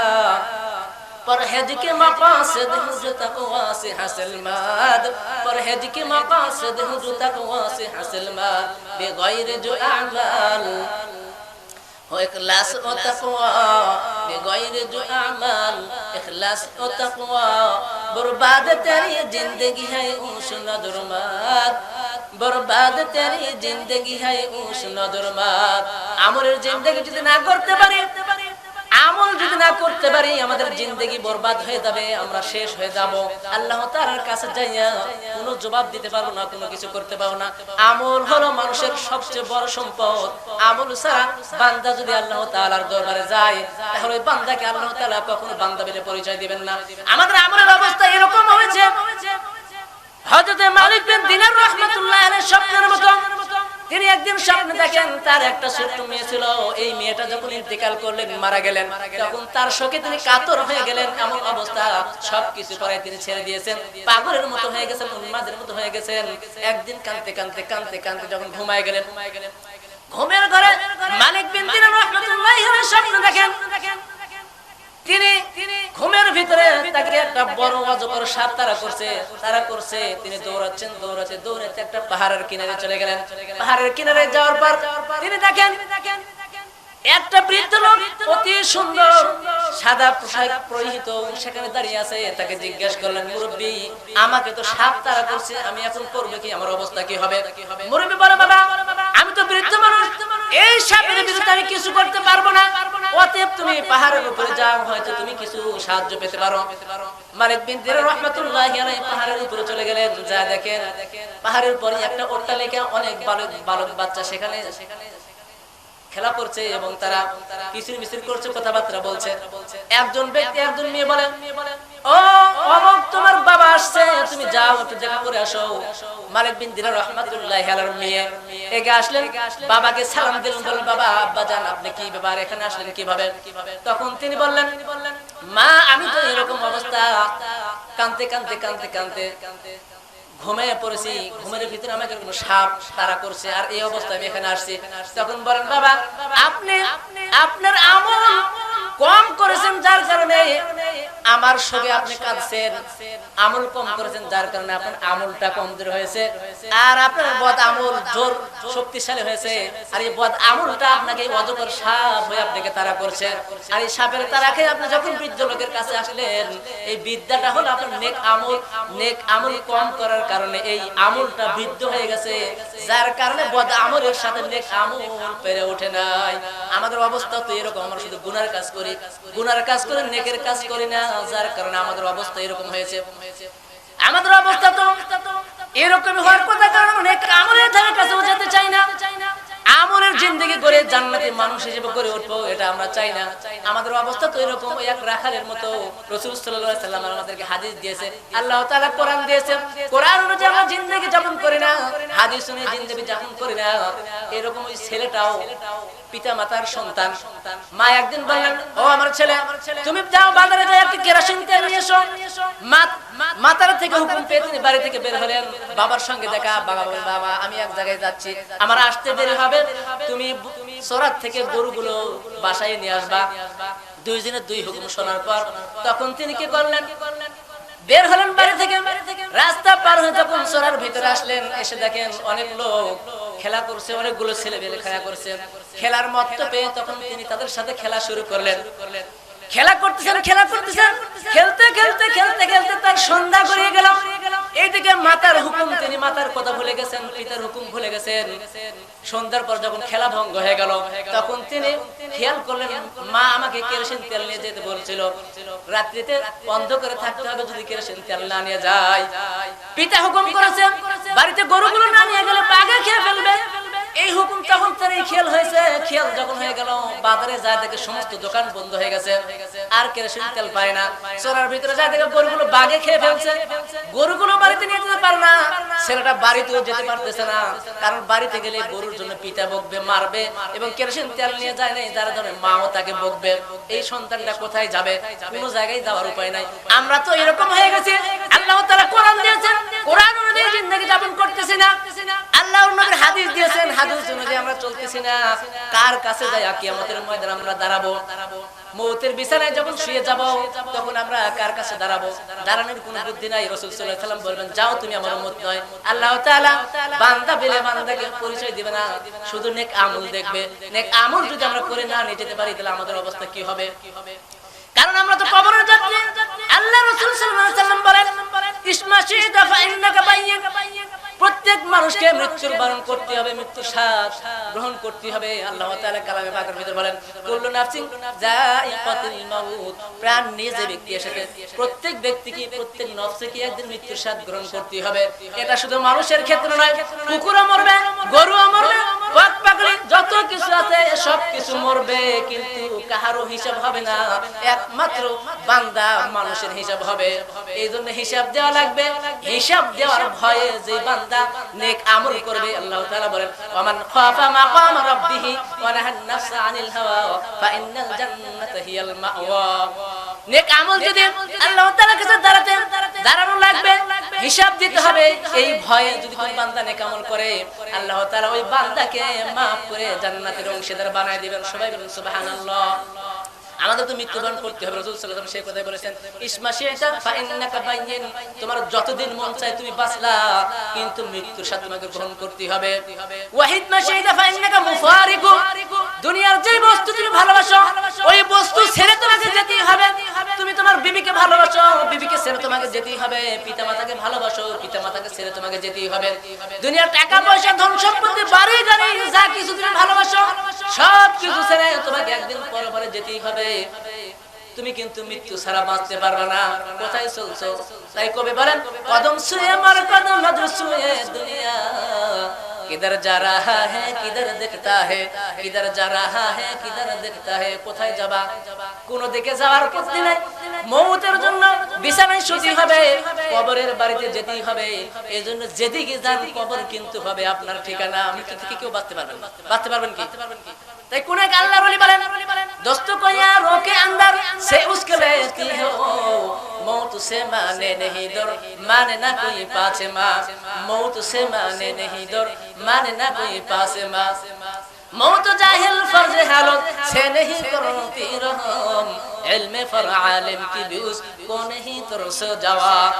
परहेज के मकासद जो तकवा से हासिल माद, परहेज के मकासद जो तकवा से हासिल माद, बेगैर जो अमाल हो इखलास ओ तकवा, बेगैर जो अमाल इखलास ओ तकवा, बर्बाद तेरी जिंदगी है उस नदरमाद, बर्बाद तेरी जिंदगी है उस नदरमाद। আমলের জিন্দেগি যদি না করতে পারি, আমল যদি না করতে পারি, আমাদের জিন্দেগি বরবাদ হয়ে যাবে, আমরা শেষ হয়ে যাব। আল্লাহ তাআলার কাছে যাইয়া কোনো জবাব দিতে পারবো না, কোনো কিছু করতে পারবো না। আমল হলো মানুষের সবচেয়ে বড় সম্পদ। আমল ছাড়া বান্দা যদি আল্লাহ তাআলার দরবারে যায়, তাহলে ওই বান্দাকে আল্লাহ তাআলা কখনো বান্দা বলে পরিচয় দিবেন না। আমাদের আমলের অবস্থা এরকম হয়েছে, হযরত মালিক বিন দিনার রাহমাতুল্লাহ আলাইহি স্বপ্নের মতো, তিনি একদিন স্বপ্নে দেখেন তার একটা ছোট্ট মেয়ে ছিল, এই মেয়েটা যখন ইন্তেকাল করলেন, মারা গেলেন, তখন তার শোকে তিনি কাতর হয়ে গেলেন। এমন অবস্থা, সবকিছু পরে তিনি ছেড়ে দিয়েছেন, পাগলের মতো হয়ে গেছেন, উন্মাদের মতো হয়ে গেছেন। একদিন কাঁদতে কাঁদতে কাঁদতে কাঁদতে যখন ঘুমায় গেলেন, ঘুমের ঘরে মালিক বিন দিনার রাহমাতুল্লাহি আলাইহি স্বপ্ন দেখেন, তিনি ঘুমের ভিতরে তাকে একটা বড় অজগর সাপ তারা করছে, তিনি দৌড়াতে একটা পাহাড়ের কিনারে চলে গেলেন। পাহাড়ের কিনারে যাওয়ার পর তিনি দেখেন একটা বৃদ্ধ লোক অতি সুন্দর সাদা পোশাক পরিহিত সেখানে দাঁড়িয়ে আছে। তাকে জিজ্ঞাসা করলেন, মুরব্বি, আমাকে তো সাপ তারা করছে, আমি এখন করবো কি, আমার অবস্থা কি হবে? মুরব্বি বলে, বাবা, আমি তো বৃদ্ধ মানুষ, এই সাপের বিরুদ্ধে আমি কিছু করতে পারবো না। ও অতএব তুমি পাহাড়ের উপরে যাও, হয়তো তুমি কিছু সাহায্য পেতে পারো। মালিক বিন দিনার রাহমাতুল্লাহি আলাইহি পাহাড়ের উপরে চলে গেলেন। যা দেখেন পাহাড়ের পরে একটা অট্টালিকা, অনেক বালক বাচ্চা সেখানে খেলা করছে এবং তারা কিচির মিচির করছে, কথাবার্তা বলছে। একজন ব্যক্তি একজন মেয়ে বলেন, ও অমুক তোমার বাবা আসছে, তুমি যাও একটু দেখা করে আসো। মালিক বিন দিনার রাহমাতুল্লাহি আলাইহির মেয়ে এগিয়ে আসলেন, বাবাকে সালাম দিলেন, বললেন বাবা আব্বা জান আপনি কি ব্যাপার এখানে আসলেন কিভাবে? তখন তিনি বললেন, মা আমি তো এরকম অবস্থা, কাঁদতে কাঁদতে কাঁদতে কাঁদতে ঘুমিয়ে পড়েছি, ঘুমের ভিতরে আমাকে কোনো সাপ তাড়া করছে, আর এই অবস্থায় আমি এখানে আসছি। তখন বলেন বাবা আপনি আপনার আমল কম করেছেন, যার কারণে আমার সঙ্গে আপনি কাঁদছেন। আমল কম করেছেন যার কারণে আপনার আমলটা কমজোর হয়েছে, আর আপনার বদ আমল জোর শক্তিশালী হয়েছে। আর এই বদ আমলটা আপনাকে অজগর সাপ হয়ে আপনাকে তাড়া করছে। আর এই সাপের তাড়া খেয়ে আপনি যখন বৃদ্ধ লোকের কাছে আসলেন, এই বিদ্যাটা হলো আপনার নেক আমল কম করার কারণে এই আমলটা বৃদ্ধ হয়ে গেছে, যার কারণে বদ আমলের সাথে নেক আমল পেরে ওঠে নাই। আমাদের অবস্থা তো এরকম, আমরা শুধু গুনার কাজ করি, গুনার কাজ করে নেকের কাজ করি না, যার কারণে আমাদের অবস্থা এরকম হয়েছে। আমাদের অবস্থা তো এরকম হওয়ার কথা, কারণ নেক আমলের ধারে কাছেও যেতে চাই না। আমলের জিন্দেগি করে জান্নাতি মানুষ হিসেবে করে উঠবো, এটা আমরা চাই না। আমাদের অবস্থা তো এরকম এক রাখালের মতো। রাসূল সাল্লাল্লাহু আলাইহি ওয়াসাল্লাম আমাদেরকে হাদিস দিয়েছে, আল্লাহ তাআলা কোরআন দিয়েছে। কোরআন অনুযায়ী আমরা জিন্দেগি যাপন করি না, হাদিস অনুযায়ী জিন্দেগি যাপন করি না। এরকম ওই ছেলেটাও পিতা মাতার সন্তান। মা একদিন বললেন, ও আমার ছেলে তুমি যাও বাজারে যাও একটু কেরোসিন তেল নিয়ে এসো। মাতার থেকে হুকুম পেয়ে তিনি বাড়ি থেকে বের হলেন। বাবার সঙ্গে দেখা, বাবা বলেন বাবা আমি এক জায়গায় যাচ্ছি, আমার আসতে দেরি হবে, তুমি সরাত থেকে গরুগুলো বাসায় নিয়ে আসবা। দুই দিনের দুই হুকুম শোনার পর তখন তিনি কি করলেন, বের হলেন বাড়ি থেকে। রাস্তা পার হয়ে যখন সরার ভিতরে আসলেন, এসে দেখেন অনেক লোক খেলা করছে, অনেকগুলো ছেলে পেলে খেলা করছে। খেলার মত্ত পেয়ে তখন তিনি তাদের সাথে খেলা শুরু করলেন। খেলা করতেছেন খেলতে খেলতে খেলতে খেলতে তার সন্ধ্যা গড়িয়ে গেল। এইদিকে মাতার হুকুম, তিনি মাতার কথা ভুলে গেছেন, পিতার হুকুম ভুলে গেছেন। সন্ধ্যার পর যখন খেলা ভঙ্গ হয়ে গেল, তখন তিনি খেয়াল করলেন মা আমাকে কেরোসিন তেল নিয়ে যেতে বলছিল, রাত্রিতে বন্ধ করে থাকতে হবে যদি কেরোসিন তেল না নিয়ে যায়। পিতা হুকুম করেছেন বাড়িতে গরুগুলো না নিয়ে গেলে বাঘে খেয়ে ফেলবে। এই হুকুম তখন তার এই খেয়াল হয়েছে। খেয়াল যখন হয়ে গেল, বাজারে যায় দেখে সমস্ত দোকান বন্ধ হয়ে গেছে, আর কেরোসিন তেল পায় না। চোরার ভিতরে যায় দেখে গরুগুলো বাঘে খেয়ে ফেলছে। গরুগুলো বাড়িতে নিয়ে যেতে পারে না, ছেলেটা বাড়িতেও যেতে পারতেছে না, কারণ বাড়িতে গেলে গরুর জন্য পিতা বকবে, মারবে, এবং কেরোসিন তেল নিয়ে যায় নাই যার জন্য মাও তাকে বকবে। এই সন্তানটা কোথায় যাবে? কোনো জায়গায় যাওয়ার উপায় নাই। আমরা তো এরকম হয়ে গেছি। আল্লাহ তাআলা কোরআন দিয়েছেন, কোরআন অনুযায়ী জিন্দেগি যাপন করতেছি না। আল্লাহর নবীর হাদিস দিয়েছেন, হাদিস অনুযায়ী আমরা চলতেছি না। কার কাছে যাই কিয়ামতের ময়দানে আমরা দাঁড়াবো? মৌতের বিছানায় যখন শুয়ে যাব, তখন আমরা কার কাছে দাঁড়াবো? দাঁড়ানোর কোনো বুদ্ধি নাই। রাসূল সাল্লাল্লাহু আলাইহি ওয়াসাল্লাম বলবেন, যাও তুমি আমার উম্মত নয়। আল্লাহ তাআলা বান্দা পেলে বান্দাকে পরিচয় দিবে না, শুধু নেক আমল দেখবে। নেক আমল যদি আমরা করে না নিয়ে যেতে পারি, তাহলে আমাদের অবস্থা কি হবে? কারণ আমরা তো কবরের যাত্রী। আল্লাহ রাসূল সাল্লাল্লাহু আলাইহি ওয়াসাল্লাম বলেন, ইসমাশিদা ফাইন্নাকা বাইয়িন, প্রত্যেক মানুষকে মৃত্যুর বরণ করতে হবে, মৃত্যুর স্বাদ গ্রহণ করতে হবে। আল্লাহ তাআলা কালামে পাকের ভিতরে বলেন, কুল্লু নাফসিন যায়িকাতুল মাউত, প্রাণ নিয়ে যে ব্যক্তি এসেছে, প্রত্যেক ব্যক্তিকে, প্রত্যেক নফসকে একদিন মৃত্যুর স্বাদ গ্রহণ করতে হবে। এটা শুধু মানুষের ক্ষেত্রে নয়, কুকুরও মরবে, গরুও মরবে, পাগলি যত কিছু আছে সব কিছু মরবে, কিন্তু কাহারও হিসাব হবে না, একমাত্র বান্দা মানুষের হিসাব হবে। এই জন্য হিসাব দেওয়া লাগবে। হিসাব দেওয়ার ভয়ে যে বান্দা নেক আমল করবে, আল্লাহ তাআলা বলেন, ওয়ামান খাফা মাকাম রাব্বিহি ওয়া নাহান নাফসা আনিল হাওয়া ফাইন্নাল জান্নাতা হিয়াল মাওয়া। নেক আমল যদি আল্লাহ তাআলার কাছে দাঁড়ানো লাগবে, হিসাব দিতে হবে। এই ভয়ে যদি কোন বান্দা নেক আমল করে, আল্লাহ তাআলা ওই বান্দাকে maaf করে জান্নাতের অংশীদার বানায় দিবেন। সবাই বলুন সুবহানাল্লাহ। আমাদের তো মৃত্যুবরণ করতে হবে। রাসূল সাল্লাল্লাহু আলাইহি ওয়াসাল্লাম সেই কথাই বলেছেন, ইসমাশিতা ফাইন্নাকা বাইয়িন, তোমার যতদিন মন চায় তুমি বাঁচলা, কিন্তু মৃত্যুর সাথে তোমাকে গ্রহণ করতে হবে। ওয়াহিদ মাশিতা ফাইন্নাকা মুফারিকু, দুনিয়ার যে বস্তু তুমি ভালোবাসো, ওই বস্তু ছেড়ে তোমাকে যেতেই হবে। তুমি তোমার বিবিকে ভালোবাসো, বিবিকে ছেড়ে তোমাকে যেতেই হবে। পিতামাতাকে ভালোবাসো, পিতামাতাকে ছেড়ে তোমাকে যেতেই হবে। দুনিয়ার টাকা পয়সা, ধন সম্পত্তি, বাড়ি গাড়ি, যা কিছু তুমি ভালোবাসো, সব কিছু ছেড়ে তোমাকে একদিন পরে পরে যেতেই হবে, তুমি কিন্তু মৃত্যু ছাড়া বাঁচতে পারবে না। কোথায় চলছো? তাই কবি বলেন, কদম ছুঁয়ে আমার কদম নজর ছুঁয়ে দুনিয়া, কিধর যা রাহা है কিধর দেখতা है, কিধর যা রাহা है কিধর দেখতা है। কোথায় যাবা? কোন দিকে যাওয়ার পথ নাই। মৌতের জন্য বিছানায় শুতে হবে, কবরের বাড়িতে যেতেই হবে। এজন্য যেদিকে যান কবর কিন্তু হবে আপনার ঠিকানা। মৃত্যু থেকে কেউ বাঁচতে পারবেন না। বাঁচতে পারবেন কি? তাই কোন এক আল্লাহর ওলি বলেন, दोस्त को यारों के अंदर से उसके लेती हो, मौत से माने नहीं डर, माने ना कोई पास माँ, मौत से माने नहीं डर, माने ना कोई पास माँ। मौत जाहिल फर्ज हालत से नहीं करती रहम, इल्म फर आलिम की भी उसको नहीं तरस जवाब।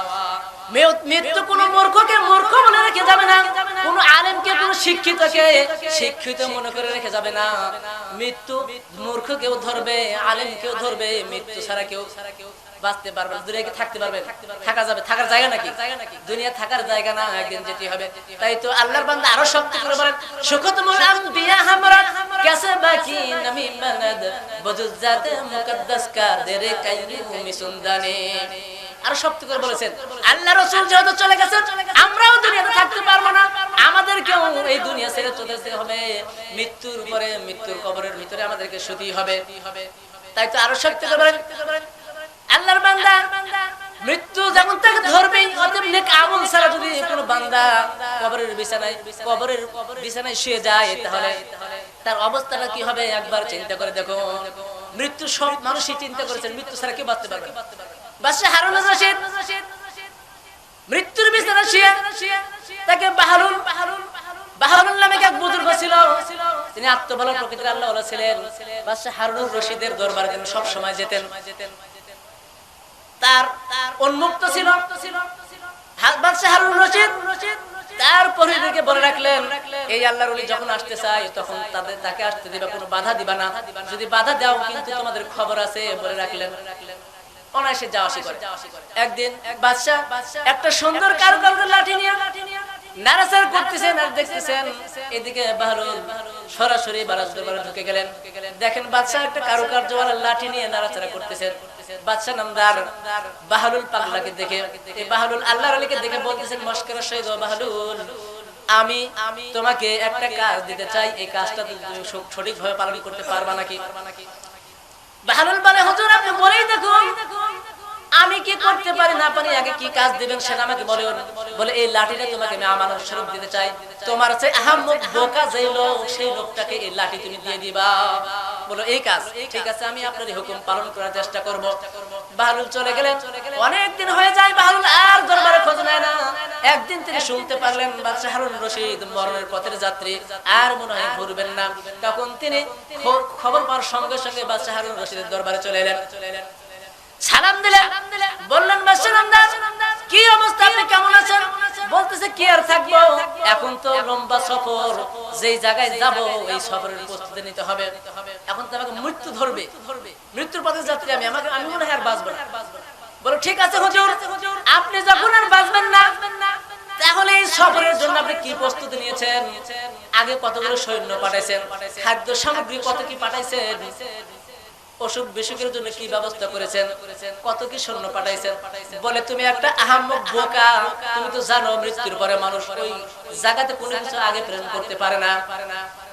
মৃত্যু কোন মূর্খকে মূর্খ মনে রেখে যাবে না, কোন আলেমকে কোন শিক্ষিতকে শিক্ষিত মনে করে রেখে যাবে না। মৃত্যু মূর্খকেও ধরবে, আলেমকেও ধরবে। মৃত্যু ছাড়া কেউ বাঁচতে পারবে না। দুনিয়ায় কি থাকতে পারবে? থাকা যাবে? থাকার জায়গা নাকি? দুনিয়া থাকার জায়গা না, একদিন যেতে হবে। তাই তো আল্লাহর বান্দা আরো শক্তি করে বলেন, সুখতুল আম্বিয়া হামরা कैसे बाकी नमी मनद बजुजात मुकद्दस का देरे कायमी सुंदने। আর শক্তি করে বলেছেন, আল্লাহ রাসূল যেহেতু চলে গেছেন, আমরাও দুনিয়াতে থাকতে পারবো না, আমাদেরকেও এই দুনিয়া ছেড়ে চলে যেতে হবে। মৃত্যুর পরে মৃত্যুর কবরের ভিতরে আমাদেরকে শুতেই হবে। তাই তো আরো শক্তি করে বলেন, আল্লাহর বান্দা মৃত্যু যেমন তাকে ধরবে, অতএব নেক আমল ছাড়া যদি কোনো বান্দা কবরের বিছানায় শুয়ে যায়, তাহলে তার অবস্থাটা কি হবে একবার চিন্তা করে দেখো। মৃত্যু সব মানুষই চিন্তা করেছেন, মৃত্যু ছাড়া কেউ বাঁচতে পারবে না। বাদশা হারুন রশিদ মৃত্যুর বিছানায় শুয়ে, তাকে বাহরুল নামে এক বুজুর্গ ছিল, তিনি আত্মবল প্রকৃতির আল্লাহ ওয়ালা ছিলেন। বাদশা হারুন রশিদের দরবারে তিনি সব সময় যেতেন। তার উন্মুক্ত ছিল। বাদশা হারুন রশিদ তার পরিবারকে বলে রাখলেন, এই আল্লাহর ওলি যখন আসতে চায় তখন তাকে আসতে দিবা, কোনো বাধা দিবা না। যদি বাধা দাও কিন্তু তোমাদের খবর আছে বলে রাখলেন। অনায়াসে যাওয়া আসি করে। একদিন বাদশা একটা সুন্দর কারুকার্যের লাঠি নিয়ে নাড়াচাড়া করতেছেন, আর দেখতেছেন এদিকে বাহরুল সরাসরি বারাজ দরবারে ঢুকে গেলেন। দেখেন বাদশা একটা কারুকার্যওয়ালা লাঠি নিয়ে নাড়াচাড়া করতেছেন। বাদশা নামদার বাহরুল পাগলাকে দেখে, এই বাহরুল আল্লাহর ওলিকে দেখে বলতেছেন মশকরা সহিত, বাহরুল আমি তোমাকে একটা কাজ দিতে চাই, এই কাজটা তুমি সঠিকভাবে পালন করতে পারবা নাকি? বাহরুল বলে, হুজুর আপনি বলেই দেখুন আমি কি করতে পারি না পারি, আগে কি কাজ দিবেন সেটা আমাকে বলুন। বলে এই লাঠিটা তোমাকে আমি আমানত স্বরূপ দিতে চাই, তোমার চেয়ে আহাম্মক বোকা যেই লোক সেই লোকটাকে এই লাঠি তুমি দিয়ে দিবা। বলো এই কাজ ঠিক আছে, আমি আপনার হুকুম পালন করার চেষ্টা করব। বাহরুল চলে গেলেন। অনেকদিন হয়ে যায়, বাহরুল আর দরবারে খোঁজ নেয় না। একদিন তিনি শুনতে পারলেন বাদশা হারুন রশিদ মরণের পথের যাত্রী, আর মনে হয় ঘুরবেন না। তখন তিনি খবর পাওয়ার সঙ্গে সঙ্গে বাদশা হারুন রশিদের দরবারে চলে এলেন। সালাম দিলেন, বললেন বাদশা নামদার কি অবস্থা, আপনি কেমন আছেন? বলতেছে কি আর থাকবো, এখন তো লম্বা সফর, যেই জায়গায় যাব এই সফরের প্রস্তুতি নিতে হবে। এখন তো আমাকে মৃত্যু ধরবে, মৃত্যুর পথে যাত্রী আমি মনে হয় আর বাঁচবো না। বলো ঠিক আছে হুজুর, আপনি যখন আর বাঁচবেন না তাহলে এই সফরের জন্য আপনি কি প্রস্তুতি নিয়েছেন? আগে কতগুলো সৈন্য পাঠাইছেন, খাদ্য সামগ্রী কত কি পাঠাইছেন, অসুখ বিসুখের জন্য কি ব্যবস্থা করেছেন, কত কি সৈন্য পাঠাইছেন? বলে তুমি একটা আহাম্মক বোকা, তুমি তো জানো মৃত্যুর পরে মানুষ ওই জায়গাতে কোনো কিছু আগে প্রেরণ করতে পারে না।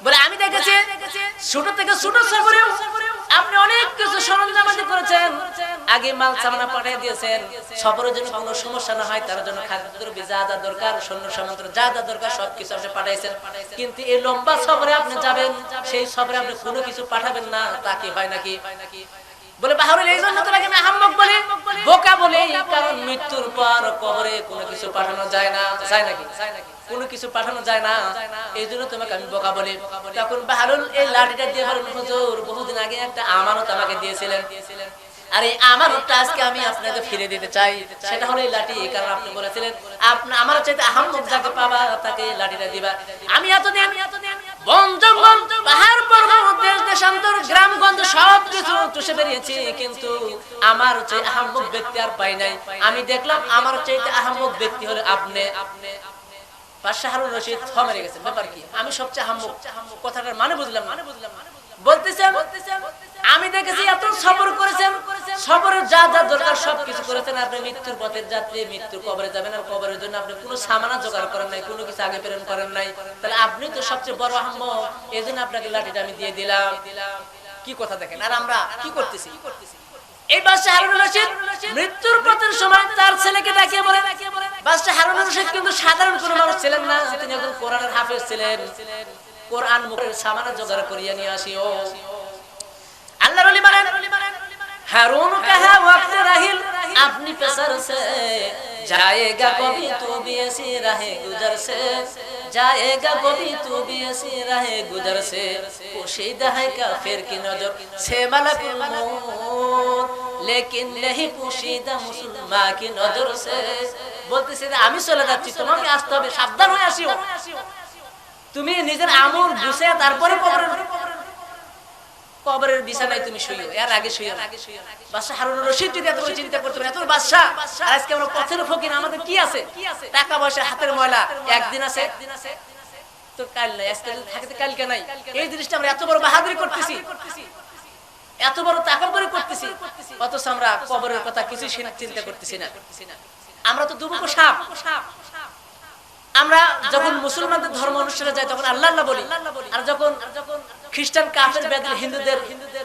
বলে আমি দেখেছি ছোট থেকে ছোট সফরে আপনি অনেক কিছু সরঞ্জামাদি করেছেন, আগে মাল সামানা পাঠিয়ে দিয়েছেন, সফরের জন্য কোনো সমস্যা না হয় তার জন্য খাদ্যদ্রব্য যা যা দরকার, সৈন্য সামন্ত যা যা দরকার সবকিছু আপনি পাঠাইছেন। কিন্তু এই লম্বা সফরে আপনি যাবেন, সেই সফরে আপনি কোনো কিছু পাঠাবেন না, তা কি হয় নাকি? বলে বাহরুল এই জন্য তোমাকে আমি আহাম্মক বলি, বোকা বলি, কারণ মৃত্যুর পর কবরে কোনো কিছু পাঠানো যায় না। যায় নাকি? কোনো কিছু পাঠানো যায় না, এই জন্য তোমাকে আমি বোকা বলি। তখন বাহরুল এই লাঠিটা দিয়ে বলেন, হুজুর বহুদিন আগে একটা আমানত আমাকে দিয়েছিলেন, আর এই আমানতটা আজকে আমি আপনাকে ফিরে দিতে চাই। সেটা হলো এই লাঠি, কারণ আপনি বলেছিলেন আপনি আমার চাইতে আহাম্মক যাকে পাবা তাকে লাঠিটা দিবা। আমি এতদিন বন জঙ্গল পাহাড় পর্বত দেশ দেশান্তর গ্রামগঞ্জ সবকিছু চষে বেরিয়েছি, কিন্তু আমার চেয়ে আহাম্মক ব্যক্তি আর পাই নাই। আমি দেখলাম আমার চাইতে আহাম্মক ব্যক্তি হলো আপনি। বাদশা হারুন রশিদ থমে গেছেন, ব্যাপার কি? আমি সবচেয়ে আহাম্মক, কথাটার মানে বুঝলাম। বলতেছেন আমি দেখেছি এত সবর করেছেন, সবরের যা যা দরকার সবকিছু করেছেন। আপনি মৃত্যুর পথের যাত্রী, মৃত্যুর কবরে যাবেন, আর কবরের জন্য আপনি কোনো সামানা জোগাড় করেন নাই, কোনো কিছু আগে প্রেরণ করেন নাই। তাহলে আপনি তো সবচেয়ে বড় আহম্মক, এই জন্য আপনাকে লাঠিটা আমি দিয়ে দিলাম। কি কথা দেখেন। আর আমরা কি করতেছি? এই বাদশাহ হারুনুর রশিদ মৃত্যুর পথের সময় তার ছেলেকে ডাকিয়ে বলে, বাদশাহ হারুনুর রশিদ কিন্তু সাধারণ কোনো মানুষ ছিলেন না, তিনি একজন কোরআনের হাফেজ ছিলেন। কোরআন মুখের সামানা জোগাড় করিয়ে নিয়ে আসিও। আল্লাহর ওলি বলেন, हारून कहा वक्त रहिल अपनी पसर से, जाएगा कभी तू भी ऐसी रहे गुजर से, जाएगा कभी तू भी ऐसी रहे गुजर से, पोशीदा है काफिर की नजर से मलकुल मौत, लेकिन नहीं पोशीदा मुसलमान की नजर से। বলতেছে যে আমি চলে যাচ্ছি, তোমাকে আসতে হবে, সাবধান হয়ে আসিও। তুমি নিজের আমল গুছিয়ে তারপরে কবরের বিছানায় তুমি শুইও, এর আগে শুইও না। বাদশা হারুনুর রশিদ যদি এত করে চিন্তা করতেন, এত বাদশা, আর আজকে আমরা পথের ফকির, আমাদের কি আছে? টাকা পয়সা, হাতের ময়লা, একদিন আছে তো কাল নাই, আজকে থাকতে কালকে নাই। এই জিনিসটা আমরা এত বড় বাহাদুরি করতেছি, এত বড় তাকাব্বুরি করতেছি, অথচ আমরা কবরের কথা কিছু চিন্তা করতেছি না। আমরা তো দুমুখো সাপ। আমরা যখন মুসলমানদের ধর্ম অনুষ্ঠানে যাই তখন আল্লাহ আল্লাহ বলি, আর যখন খ্রিস্টান কাফের বেদুইন হিন্দুদের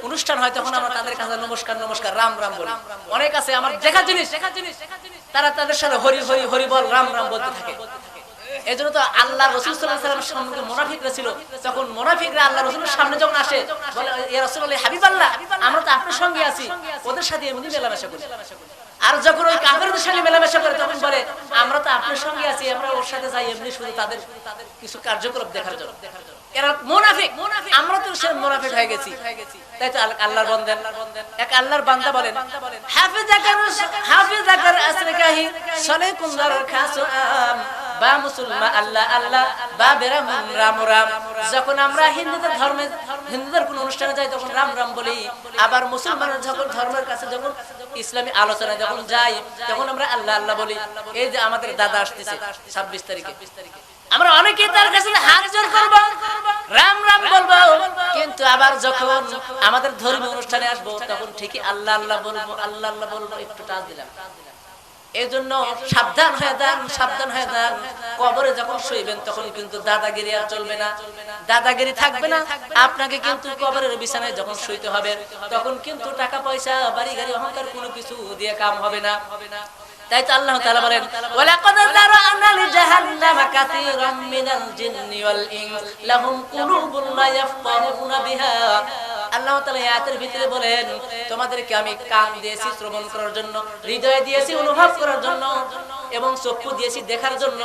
অনুষ্ঠান হয় তখন আমরা তাদের কাছে নমস্কার নমস্কার রাম রাম বলি। অনেক আছে আমার দেখা জিনিস, তারা তাদের সাথে হরি হরি হরি বল রাম রাম বলতে থাকে। এজন্য তো আল্লাহ রাসূল সাল্লাল্লাহু আলাইহি ওয়াসাল্লামের সঙ্গে মুনাফিকরা ছিল, তখন মুনাফিকরা আল্লাহ রাসূলের সামনে যখন আসে বলে, ইয়া রাসূলুল্লাহ হাবিবাল্লাহ, আমরা তো আপনার সঙ্গে আছি, ওদের সাথে এমনি মেলামেশা করি। আর যখন ওই কাফেরদের সঙ্গে মেলামেশা করে তখন বলে, আমরা তো আপনার সঙ্গে আছি, আমরা ওর সাথে যাই এমনি শুধু তাদের কিছু কার্যকলাপ দেখার জন্য। এরা মুনাফিক, আমরা তো সে মুনাফিক হয়ে গেছি। তাই তো আল্লাহর বান্দা, এক আল্লাহর বান্দা বলেন, হাফিজাকার আসরিকাহি সালাকুল্লাহ খাসুআম বা মুসলমান আল্লাহ আল্লাহ বা বেরাম রাম রাম। যখন আমরা হিন্দুদের ধর্মে, হিন্দুদের কোন অনুষ্ঠানে যাই তখন রাম রাম বলি, আবার মুসলমানের যখন ধর্মের কাছে যখন ইসলামী আলোচনায় যখন যাই তখন আমরা আল্লাহ আল্লাহ বলি। এই যে আমাদের দাদা আসতেছে 26 তারিখে, আমরা অনেকে তার কাছে হাত জোড় করব, রাম রাম বলবো, কিন্তু আবার যখন আমাদের ধর্মীয় অনুষ্ঠানে আসবো তখন ঠিকই আল্লাহ আল্লাহ বলবো, আল্লাহ আল্লাহ বলবো, একটু টাচ দিলাম। এই জন্য সাবধান হয়ে যান, সাবধান হয়ে যান। কবরে যখন শুইবেন তখন কিন্তু দাদাগিরি আর চলবে না, দাদাগিরি থাকবে না। আপনাকে কিন্তু কবরের বিছানায় যখন শুইতে হবে তখন কিন্তু টাকা পয়সা, বাড়ি গাড়ি, অহংকার কোনো কিছু দিয়ে কাম হবে না। তাই তো আল্লাহ তাআলা বলেন, ওয়ালাকাদ যারানা লিজাহান্নামা কাসীরাম মিনাল জিন্নি ওয়াল ইনস লাহুম কুলুবুন লা ইয়াফকাহুনা বিহা। আল্লাহ তাআলা আয়াতের ভিতরে বলেন, তোমাদেরকে আমি কান দিয়েছি শ্রবণ করার জন্য, হৃদয় দিয়েছি অনুভব করার জন্য, এবং চক্ষু দিয়েছি দেখার জন্য।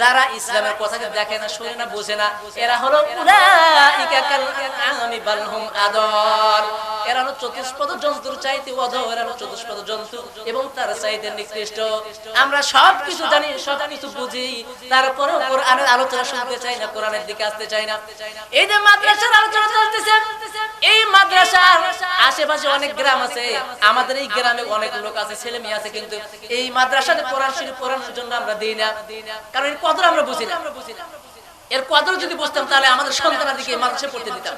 যারা ইসলামের কথাকে দেখে না, শুনে না, বোঝে না, এরা হলো উলাইকা কাল আনআমি বাল হুম আদাল। এরা হলো চতুষ্পদ জন্তুর চাইতে অধম, এরা হলো চতুষ্পদ জন্তু এবং তার চাইতে নিকৃষ্ট। আমরা সব কিছু জানি, সব কিছু বুঝি, তারপরেও কোরআনের আলোচনা শুনতে চাই না, কোরআনের দিকে আসতে চাই না। এই যে মাদ্রাসার আলোচনা চলতেছে, এই মাদ্রাসার আশেপাশে অনেক গ্রাম আছে, আমাদের এই গ্রামে অনেক লোক আছে, ছেলে মেয়ে আছে, কিন্তু এই মাদ্রাসাতে কোরআন শরীফ পড়ানোর জন্য আমরা দিই না, কারণ এর কদর আমরা বুঝি না। এর কদর যদি বুঝতাম তাহলে আমাদের সন্তানাদিকে মাদ্রাসায় পড়তে দিতাম।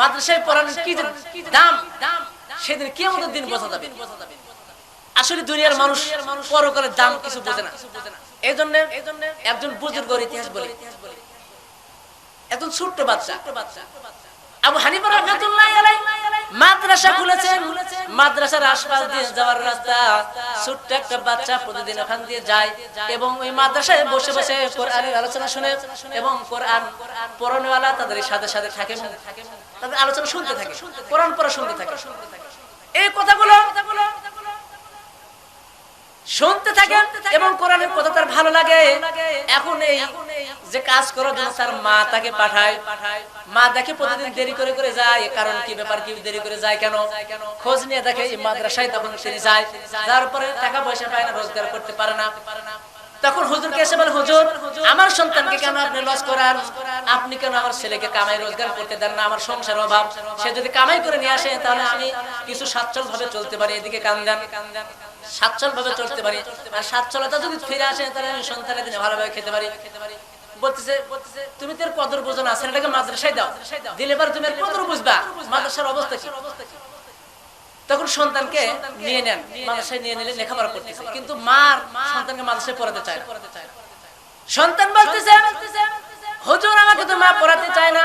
মাদ্রাসায় পড়ানোর কি দাম সেদিন কিয়ামতের দিন বোঝা যাবে। আসলে দুনিয়ার মানুষ পরকালের দাম কিছু বোঝে না। এই জন্য একজন বুজুর্গের ইতিহাস বলি, একজন ছোট্ট বাচ্চা আবু হানিফা রাহমাতুল্লাহি আলাইহি মাদ্রাসা খুলেছেন। মাদ্রাসার আশপাশ দিয়ে যাওয়ার রাস্তা, ছোট্ট একটা বাচ্চা প্রতিদিন ওখান দিয়ে যায় এবং ওই মাদ্রাসায় বসে বসে কোরআনের আলোচনা শুনে এবং কোরআন পড়ানোওয়ালা তাদের সাথে সাথে থাকে, তাদের আলোচনা শুনতে থাকে, কোরআন পড়া শুনতে থাকে। এই কথাগুলো শুনতে থাকেন এবং কোরআনের কথা তার ভালো লাগে। এখন এই যে কাজ করার জন্য তার মা তাকে পাঠায়, মা দেখে প্রতিদিন দেরি করে করে যায়, কারণ কি ব্যাপার, কি দেরি করে যায় কেন, খোঁজ নিয়ে দেখে এই মাদ্রাসায় তখন তিনি যায়, যার পরে টাকা পয়সা পায় না, রোজগার করতে পারে না। তখন হুজুরকে এসে বলে, হুজুর আমার সন্তানকে কেন আপনি লস করান, আপনি কেন আমার ছেলেকে কামাই রোজগার করতে দেন না, আমার সংসার অভাব, সে যদি কামাই করে নিয়ে আসে তাহলে আমি কিছু সচ্ছল ভাবে চলতে পারি, এদিকে কান দেন, সচ্ছল ভাবে চলতে পারি, আর সচ্ছলতা যদি ফিরে আসে তাহলে আমি সন্তানের দিনে ভালোভাবে খেতে পারি। বলতেছে তুমি তোর কদর বোঝো না, ছেলেটাকে মাদ্রাসায় দাও, দিলে পরে তুমি কদর বুঝবা মাদ্রাসার অবস্থা কি। তখন সন্তানকে নিয়ে নেন, মাদ্রাসায় নিয়ে নিলে লেখাপড়া করতেছে, কিন্তু মার সন্তানকে মাদ্রাসায় পড়াতে চায় না। সন্তান বলতেছে হুজুর আমাকে তো মা পড়াতে চায় না।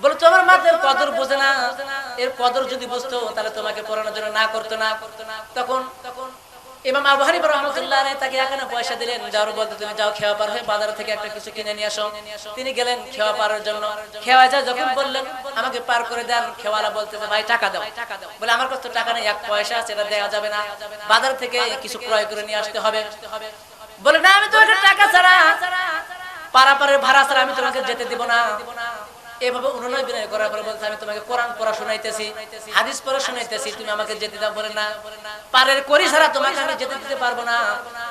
বলে তোমার মা এর কদর বোঝে না, এর কদর যদি বুঝতো তাহলে তোমাকে পড়ানোর জন্য না করতো না। তখন ইমাম আবু হানিফা রাহমাতুল্লাহ আলাইহি তাকে এখানে পয়সা দিলেন, যাওয়ার বলতে তুমি যাও খেওয়া পার হয়ে বাজার থেকে একটা কিছু কিনে নিয়ে আসো। তিনি গেলেন খেওয়া পারের জন্য। খেওয়া যায় যখন বললেন আমাকে পার করে দেন, খেওয়ালা বলতেছে ভাই টাকা দাও। বলে আমার কাছে টাকা নেই, 1 পয়সা আছে, এটা দেওয়া যাবে না, বাজার থেকে কিছু ক্রয় করে নিয়ে আসতে হবে। বলে না আমি তোমাকে টাকা ছাড়া পারাপারের ভাড়া ছাড়া আমি তোমাকে যেতে দিব না। এভাবে অনুনয় বিনয় করার পরে বলতে আমি তোমাকে কোরআন পড়া শোনাইতেছি, হাদিস পড়া শোনাইতেছি, তুমি আমাকে যেতে দাও। বলে না পারের করি ছাড়া তোমাকে আমি যেতে দিতে পারবো না,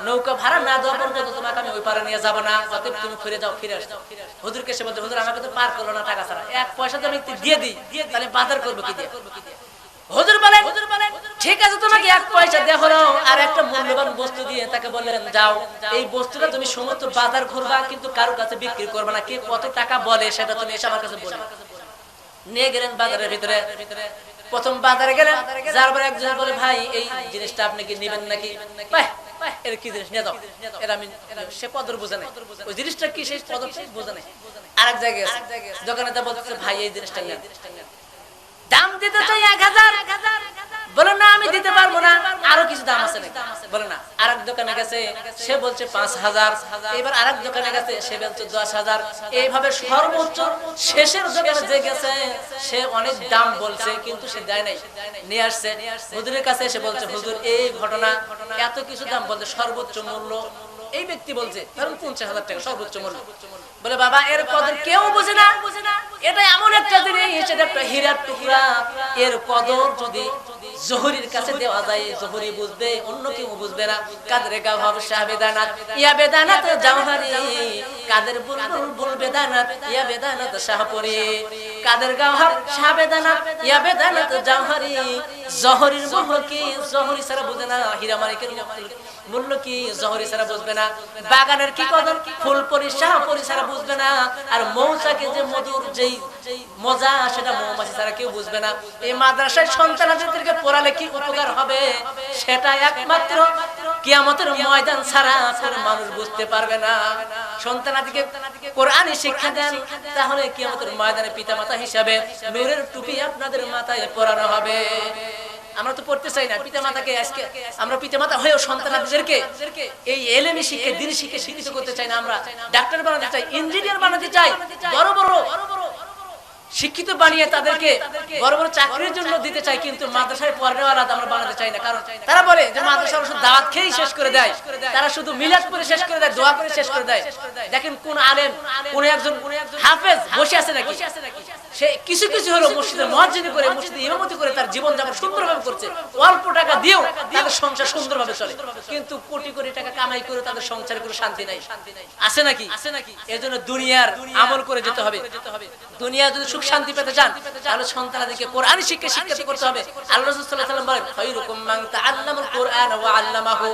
নৌকা ভাড়া না দেওয়া পর্যন্ত তোমাকে আমি ওই পারে নিয়ে যাবো না, অতএব তুমি ফিরে যাও, ফিরে আসো। হুজুরকে সে বলতে হুজুর আমাকে তো পার করলো না টাকা ছাড়া, 1 পয়সা তো আমি দিয়ে দিই, তাহলে বাজার করবো কি দিয়ে? হুজুর বলেন ঠিক আছে তোমাকে 1 পয়সা দেওয়া হলো, আর একটা মূল্যবান বস্তু দিয়ে তাকে বললেন যাও এই বস্তুটা তুমি সমস্ত বাজার ঘুরবা, কিন্তু কারোর কাছে বিক্রি করবে না, কে কত টাকা বলে সেটা তুমি এসে আমার কাছে বলবে। নিয়ে গেলেন বাজারের ভিতরে। প্রথম বাজারে গেলেন, যার পরে একজন বলে ভাই এই জিনিসটা আপনি কি নেবেন নাকি? এর কি জিনিস নিয়ে দাও, এর আমি সে কদর বোঝে নাই, ওই জিনিসটা কি সেই কদর বোঝে নাই। আরেক জায়গায় দোকানে তা বলতেছে ভাই এই জিনিসটা নেন, দাম দিতে চাই 1000। বলে না আমি দিতে পারবো না, আরো কিছু দাম আছে নাকি? বলে না। আরেক দোকানে গেছে, সে বলছে 5000। এবার আরেক দোকানে গেছে, সে বলছে 10000। এইভাবে সর্বোচ্চ শেষের দোকানে যে গেছে সে অনেক দাম বলছে, কিন্তু সে দেয় নাই। নিয়ে আসছে হুজুরের কাছে, এসে বলছে হুজুর এই ঘটনা, এত কিছু দাম বলছে, সর্বোচ্চ মূল্য এই ব্যক্তি বলছে ধরুন 50000 টাকা সর্বোচ্চ মূল্য। বলে বাবা এর কদর কেউ বুঝে না, এটা এমন একটা জিনিস, এটা একটা হীরার টুকরা, এর কদর যদি জোহরির কাছে দেওয়া যায় জোহরি বুঝবে, অন্য কেউ বুঝবে না। কাদের গাওহাব শাহ বেদানাত ইয়া বেদানাত জাওহারি, কাদের বুলবুল বুল বেদানাত ইয়া বেদানাত শাহপুরি, কাদের গাওহাব শাহ বেদানাত ইয়া বেদানাত জাওহারি। জোহরির মূল্য কি জোহরি ছাড়া বুঝে না, হীরা মানিকের মূল্য কি জোহরি ছাড়া বুঝবে না, বাগানের কি কদর ফুলপরি শাহপুরি ছাড়া বুঝবে না, আর মৌচাকে যে মধুর যেই মজা সেটা মৌমাছি ছাড়া কেউ বুঝবে না। এই মাদ্রাসায় সন্তানদেরকে পড়ালে কি উপকার হবে সেটা একমাত্র কিয়ামতের ময়দান ছাড়া কোনো মানুষ বুঝতে পারবে না। সন্তানাদিকে কোরআনী শিক্ষা দেন, তাহলে কিয়ামতের ময়দানে পিতামাতা হিসাবে নূরের টুপি আপনাদের মাথায় পরানো হবে। আমরা তো পড়তে চাই না পিতামাতাকে, আজকে আমরা পিতামাতা হয়েও সন্তানদেরকে এই এলেমী শিক্ষা দ্বীনি শিক্ষা শিক্ষিত করতে চাই না। আমরা ডাক্তার বানাতে চাই, ইঞ্জিনিয়ার বানাতে চাই, বড় বড় শিক্ষিত বানিয়ে তাদেরকে বড় বড় চাকরির জন্য দিতে চাই, কিন্তু মাদ্রাসায় পড়ানোওয়ালা আমরা বানাতে চাই না। কারণ তারা বলে যে মাদ্রাসার শুধু দাওয়াত খেয়েই শেষ করে দেয়, তারা শুধু মিলাদ করে শেষ করে দেয়, দোয়া করে শেষ করে দেয়। দেখেন কোন আলেম, কোন একজন হাফেজ বসে আছে নাকি? সে কিছু কিছু হলো মসজিদের মুয়াজ্জিনি করে, মসজিদে ইমামতি করে তার জীবন যাপন সুন্দরভাবে করছে, অল্প টাকা দিয়েও তাদের সংসার সুন্দরভাবে চলে। কিন্তু কোটি কোটি টাকা কামাই করে তাদের সংসারে কোনো শান্তি নাই, আছে নাকি? এজন্য দুনিয়ার আমল করে যেতে হবে। দুনিয়া যদি সুখ শান্তি পেতে চান তাহলে সন্তানদেরকে কোরআনী শিক্ষা শিক্ষিত করতে হবে। আল্লাহ রাসূল সাল্লাল্লাহু আলাইহি ওয়াসাল্লাম বলেন খায়রুকুম মান তাআল্লামাল কুরআন ওয়া আল্লামাহু,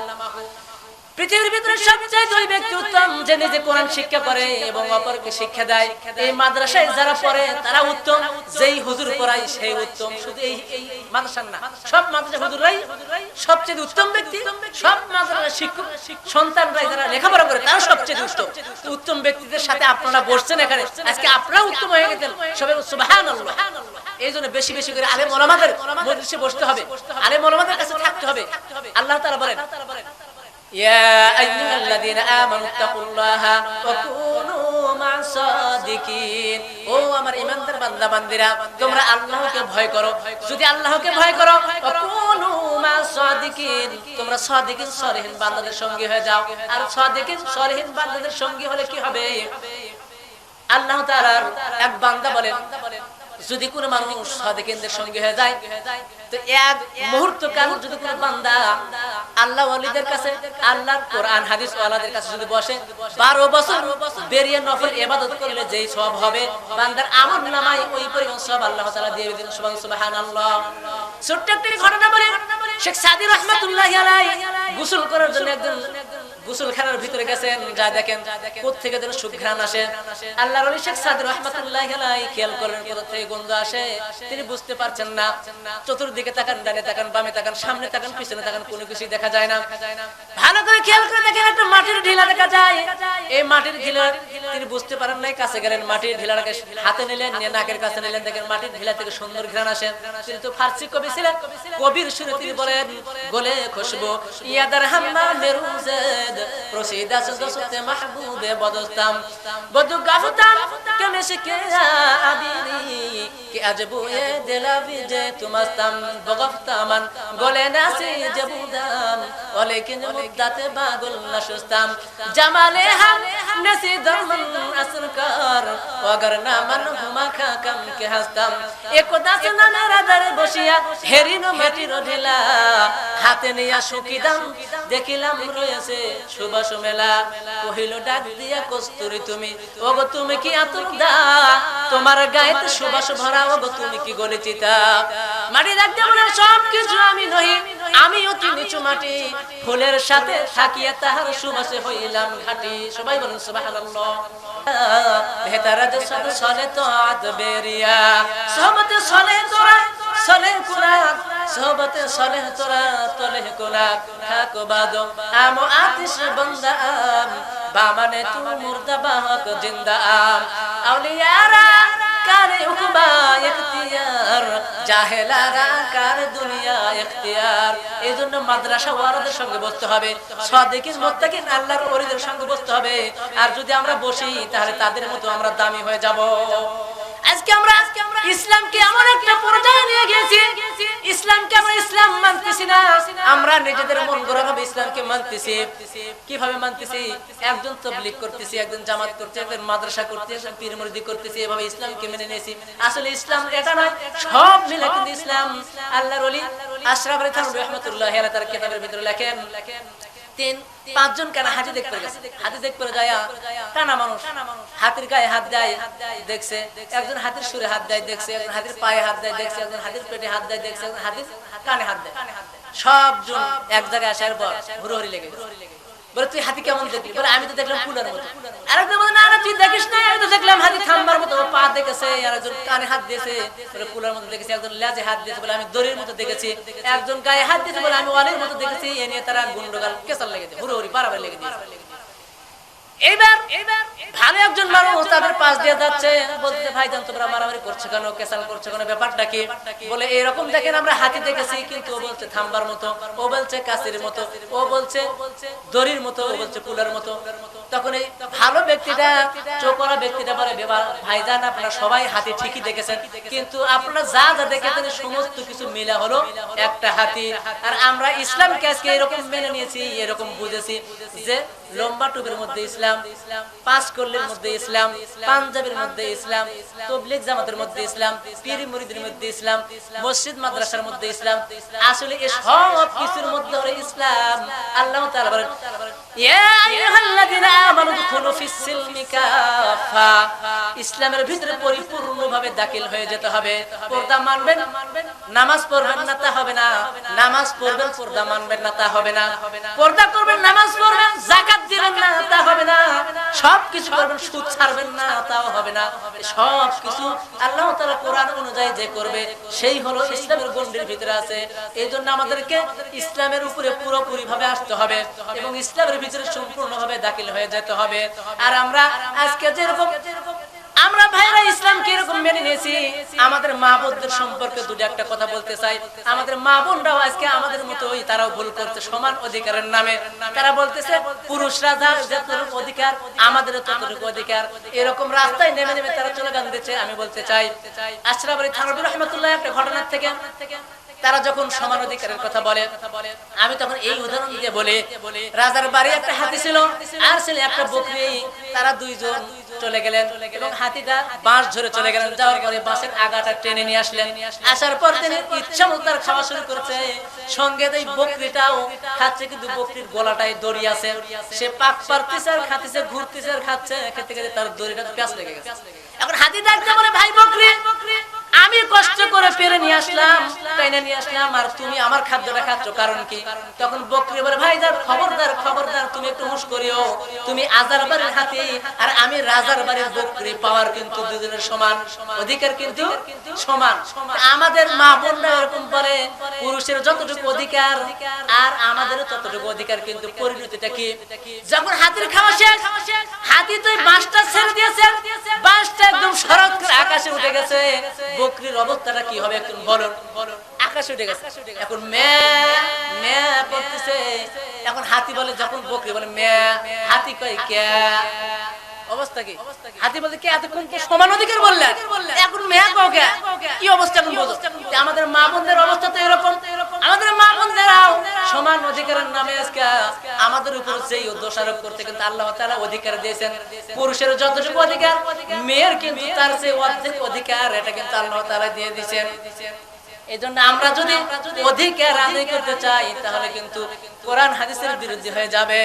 পৃথিবীর ভিতরে সবচেয়ে দুই ব্যক্তি উত্তম যে নিজে কোরআন শিক্ষা করে এবং অপরকে শিক্ষা দেয়। এই মাদ্রাসায় যারা পড়ে তারা উত্তম, যেই হুজুর পড়ায় সেই উত্তম। শুধু এই মাদ্রাসার না, সব মাদ্রাসা হুজুররাই সবচেয়ে উত্তম ব্যক্তি। সব মাদ্রাসার শিক্ষক সন্তানরাই যারা লেখাপড়া করে তারা সবচেয়ে উত্তম। উত্তম ব্যক্তিদের সাথে আপনারা বসছেন এখানে, আজকে আপনারা উত্তম হয়ে গেছেন, সবাই সুবহানাল্লাহ। এই জন্য বেশি বেশি করে আলেম ওলামাদের মজলিসে বসতে হবে, আলেম ওলামাদের কাছে থাকতে হবে। আল্লাহ তাআলা বলেন ইয়া আইয়ুহাল্লাযীনা আমানু তাকুল্লাহা ওয়া কুনু মা'আস সাদিকিন। ও আমার ঈমানদার বান্দা বান্দীরা, তোমরা আল্লাহকে ভয় করো। যদি আল্লাহকে ভয় করো, ওয়া কুনু মা'আস সাদিকিন, তোমরা সাদিকিন সলিহিন বান্দাদের সঙ্গী হয়ে যাও। আর সাদিকিন সলিহিন বান্দাদের সঙ্গী হলে কি হবে? আল্লাহ তাআলার এক বান্দা বলেন যদি কোনো মানুষ সাদিকিনদের সঙ্গী হয়ে যায় তো এক মুহূর্ত কাল যদি কোনো বান্দা আল্লাহ ওয়ালিদের কাছে, আল্লাহর কোরআন হাদিস ওয়ালাদের কাছে যদি বসে 12 বছর বেরিয়ে নফল ইবাদত করলে যেই সওয়াব হবে বান্দার আমলনামায় ওই পরিমাণ সওয়াব আল্লাহ তাআলা দিয়ে দিবেন। সুবহানাল্লাহ। ছোট্ট একটা ঘটনা বলি, শেখ সাদি রাহমাতুল্লাহি আলাইহি গোসল করার জন্য একজন গোসলখানার ভিতরে গেছেন, যা দেখেন কোথা থেকে যেন সুঘ্রাণ আসে। আল্লাহর ওলি শেখ সাদ রাহমাতুল্লাহি আলাইহি খেয়াল করলেন কোথা থেকে গন্ধ আসে, তিনি বুঝতে পারছেন না। চতুর্দিকে তাকান, ডানে তাকান, বামে তাকান, সামনে তাকান, পিছনে তাকান, কোনো কিছুই দেখা যায় না। ভালো করে খেয়াল করে দেখেন একটা মাটির ঢিলা দেখা যায়। এই মাটির ঢিলা তিনি বুঝতে পারেন নাই, কাছে গেলেন, মাটির ঢিলাটাকে হাতে নিলেন, নিয়ে নাকের কাছে নিলেন, দেখেন মাটির ঢিলা থেকে সুন্দর ঘ্রাণ আসে। কিন্তু ফার্সি কবি ছিলেন, কবির সুরে তিনি বলেন, গোলে খুশবু ইয়াদার হাম্মা মেরুজেদ প্রসিদা সুদসতে মাহবুবে বদস্তাম বদু গাফতাম কেমেশকে আবিরি কি আজবুয়ে দিলাবি যে তুমাস্তাম বগফতামান গোলে নাসি জবুদাম ওয়ালাকিন মুদ্দাতে বাগুল নাশুস্তাম জামালে হাম নাসি দরমান আসরকার ওয়াগরনা মান হুমা খাকাম কে হাস্তাম একদাস নামের দরে বসিয়া হেরিনো মাটির ঢিলা হাতে নিয়া সুকিদাম দেখিলাম রয়েছে সুবাস মেলা কহিল ডাক দিয়া কস্তুরী তুমি ওগো তুমি কি আতুরদা তোমার গায়েতে সুবাস ভরা ওগো তুমি কি গলিচিতা মাটি ডাক দিয়া বলে সব কিছু আমি নহি আমি অতি নিচু মাটি ফুলের সাথে থাকিয়া তাহার সুবাসে হইলাম ঘাটি সবাই বলেন সুবহানাল্লাহ ভেতরে যে সব সলে তো আদ বেরিয়া সবতে সলে তোরা সলে কুরাত সবতে সলে তোরা তলে কুলাত থাকো বাদো আমো আতিশ বন্দা আম বামানে তু মুর্দা বাহক জিন্দা আম আউলিয়ারা কারে উকবা ইখতিয়ার জাহেলারা কার দুনিয়া ইখতিয়ার। এইজন্য মাদ্রাসা ওয়ারাদের সঙ্গে বসতে হবে, সাদিকিন মুত্তাকিন আল্লাহর ওলিদের সঙ্গে বসতে হবে। আর যদি আমরা বসি তাহলে তাদের মতো আমরা দামি হয়ে যাব। আজকে আমরা ইসলামকে এমন একটা পর্যায়ে নিয়ে গেছি, ইসলামকে আমরা ইসলাম মানতেছি না, আমরা নিজেদের মন গড়া ভাবে ইসলামকে মানতেছি। কিভাবে মানতেছি? একজন তাবলীগ করতেছি, একজন জামাত করতেছি, একজন মাদ্রাসা করতেছি, একজন পীর মুরিদি করতেছি, এভাবে ইসলামকে মেনে নিয়েছি। আসলে ইসলাম এটা নয়, সব মিলে কিন্তু ইসলাম। আল্লাহর ওলি আশরাফ আলী থানভী রাহমাতুল্লাহি আলাইহি তার কিতাবের ভিতরে লেখেন, 3-5 জন কানা হাতি দেখতে গেছে, হাতি দেখতে যায় কানা মানুষ হাতির গায়ে হাত দেয় দেখছে, একজন হাতির সুরে হাত দেয় দেখছে, একজন হাতির পায়ে হাত দেয় দেখছে, একজন হাতির পেটে হাত দেয় দেখছে, একজন হাতির কানে হাত দেয়। সবজন এক জায়গায় আসার পর হুড়োহুড়ি লেগে গেছে। বলে তুই হাতি কেমন দেখলি? বলে আমি তো দেখলাম কুলার মতো। আরেকজন বলে না না তুই দেখিস না, আমি তো দেখলাম হাতি থাম্বার মতো পা দেখেছে, আর একজন কানে হাত দিয়েছে বলে কুলার মতো দেখেছি, একজন লেজে হাত দিয়েছে বলে আমি দড়ির মতো দেখেছি, একজন গায়ে হাত দিয়েছে বলে আমি ওয়ালের মতো দেখেছি। এ নিয়ে তারা গুন্ডগাল কেসাল লেগে যায়, হুড়োহুড়ি বাড়াবার লেগে দিয়েছে। এইবার ভালো একজন মানুষ তাদের পাশ দিয়ে যাচ্ছে, বলতে ভাইজান তোমরা মারামারি করছো কেন, কেসাল করছো কেন, ব্যাপারটা কি? বলে এরকম দেখেন আমরা হাতি দেখেছি, কিন্তু ও বলছে থাম্বার মতো, ও বলছে কাশির মতো, ও বলছে দড়ির মতো, ও বলছে কুলার মতো। তখন এই ভালো ব্যক্তিটা, চোখরা ব্যক্তিটা বলে ভাইজান আপনারা সবাই হাতি ঠিকই দেখেছেন, কিন্তু আপনারা যা যা দেখেছেন সমস্ত কিছু মিলা হলো একটা হাতি। আর আমরা ইসলামকে আজকে এরকম মেনে নিয়েছি, এরকম বুঝেছি যে লম্বা টুপির মধ্যে ইসলাম, পাঁচ কল্লির মধ্যে ইসলাম, পাঞ্জাবের মধ্যে ইসলাম, তাবলীগ জামাতের মধ্যে ইসলাম, পীর মুরিদের মধ্যে ইসলাম, মসজিদ মাদ্রাসার মধ্যে ইসলাম। আসলে এই সব কিছুর মধ্যে হলো ইসলাম। আল্লাহ তাআলা বলেন ইয়া আইয়ুহাল্লাযীনা আমানু দুখুলু ফিস-সিলমি কাফা, ইসলামের ভিতরে পরিপূর্ণভাবে দাখিল হয়ে যেতে হবে। পর্দা মানবেন, নামাজ পড়বেন না তা হবে না, নামাজ পড়বেন পর্দা মানবেন না তা হবে না, পর্দা করবেন নামাজ পড়বেন যাকাত দিবেন না তা হবে না, সব কিছু করবেন সুদ ছাড়বেন না তাও হবে না। সব কিছু আল্লাহ তাআলা কোরআন অনুযায়ী যে করবে সেই হলো ইসলামের গণ্ডির ভিতরে আছে। এইজন্য আমাদেরকে ইসলামের উপরে পুরোপুরি ভাবে আসতে হবে এবং ইসলামের ভিতরে সম্পূর্ণভাবে দাখিল হয়ে যেতে হবে। আর আমরা আজকে যেরকম আমরা ভাইরা ইসলাম কি এরকম মেনে নিয়েছি, আমাদের মা বোনদের সম্পর্কে দুটো একটা কথা বলতে চাই। আমাদের মা বোনরাও আজকে আমাদের মতোই তারাও ভুল করছে সমান অধিকারের নামে। তারা বলতেছে পুরুষরা যতটুকু অধিকার আমাদেরও ততটুকু অধিকার, এরকম রাস্তায় নেমে নেমে তারা চলে গান দিচ্ছে। আমি বলতে চাই আশরাফ আলী থানভী রাহমাতুল্লাহ একটা ঘটনার থেকে তারা যখন সমান অধিকারের কথা বলে, আমি তখন এই উদাহরণ দিয়ে বলি, রাজার বাড়ি একটা হাতি ছিল আর ছিল একটা বকরি। তারা দুইজন চলে গেলেন এবং হাতিটা বাঁশ ধরে চলে গেলেন। যাওয়ার পরে বাঁশের আগাটা টেনে নিয়ে আসলেন। আসার পর তিনি ইচ্ছা মতো তার খাওয়া শুরু করছে। সঙ্গে এই বকরিটাও খাচ্ছে, কিন্তু বকরির গলাটায় দড়ি আছে। সে পাক পারতেছে আর খাচ্ছে, ঘুরতেছে আর খাচ্ছে, খেতে খেতে তার দড়িটা প্যাঁচ লেগে গেছে। এখন হাতি ডাকতে বলে ভাই বকরি, আমি কষ্ট করে পেরে নিয়ে আসলাম, টাইনা নিয়ে আসলাম আর তুমি আমার খাদ্যটা খাচ্ছ, কারণ কি? তখন বকরি বলে, ভাইজান খবরদার খবরদার, তুমি একটু হুঁশ করিও, তুমি আজার বাড়ির হাতি আর আমি রাজার বাড়ির বকরি, পাওয়ার কিন্তু দুজনের সমান, অধিকার কিন্তু সমান। আমাদের মা বোনরা এরকম বলে, পুরুষের যতটুকু অধিকার আর আমাদেরও ততটুকু অধিকার, কিন্তু পরিণতিটা কি? যখন হাতির খাওয়া শেষ, হাতি তো বাঁশটা ছেড়ে দিয়েছে, বাঁশটা একদম সড়ক করে আকাশে উঠে গেছে, বকরির অবস্থাটা কি হবে একটু বলুন? আকাশে উঠে গেছে, এখন ম্যা করতেছে। এখন হাতি বলে, যখন বকরি বলে ম্যা, হাতি কয় ক্যা, অবস্থা কি? হাতি বলতে কে? হাতি কোন সমান অধিকার বললেন, এখন ম্যা কও কে? কি অবস্থা এখন বলো? আমাদের মা বোনদের অবস্থা তো এরকম। আমাদের মা বোনদেরাও সমান অধিকারের নামে আজকে আমাদের উপর সেই দোষারোপ করতে, কিন্তু আল্লাহ তাআলা অধিকার দিয়েছেন। পুরুষের যতটুকু অধিকার, মেয়ের কিন্তু তার চেয়ে অর্ধেক অধিকার, এটা কিন্তু আল্লাহ তাআলা দিয়ে দিয়েছেন। এজন্য আমরা যদি অধিকার আদায় করতে চাই, তাহলে কিন্তু কোরআন হাদিসের বিরুদ্ধে হয়ে যাবে।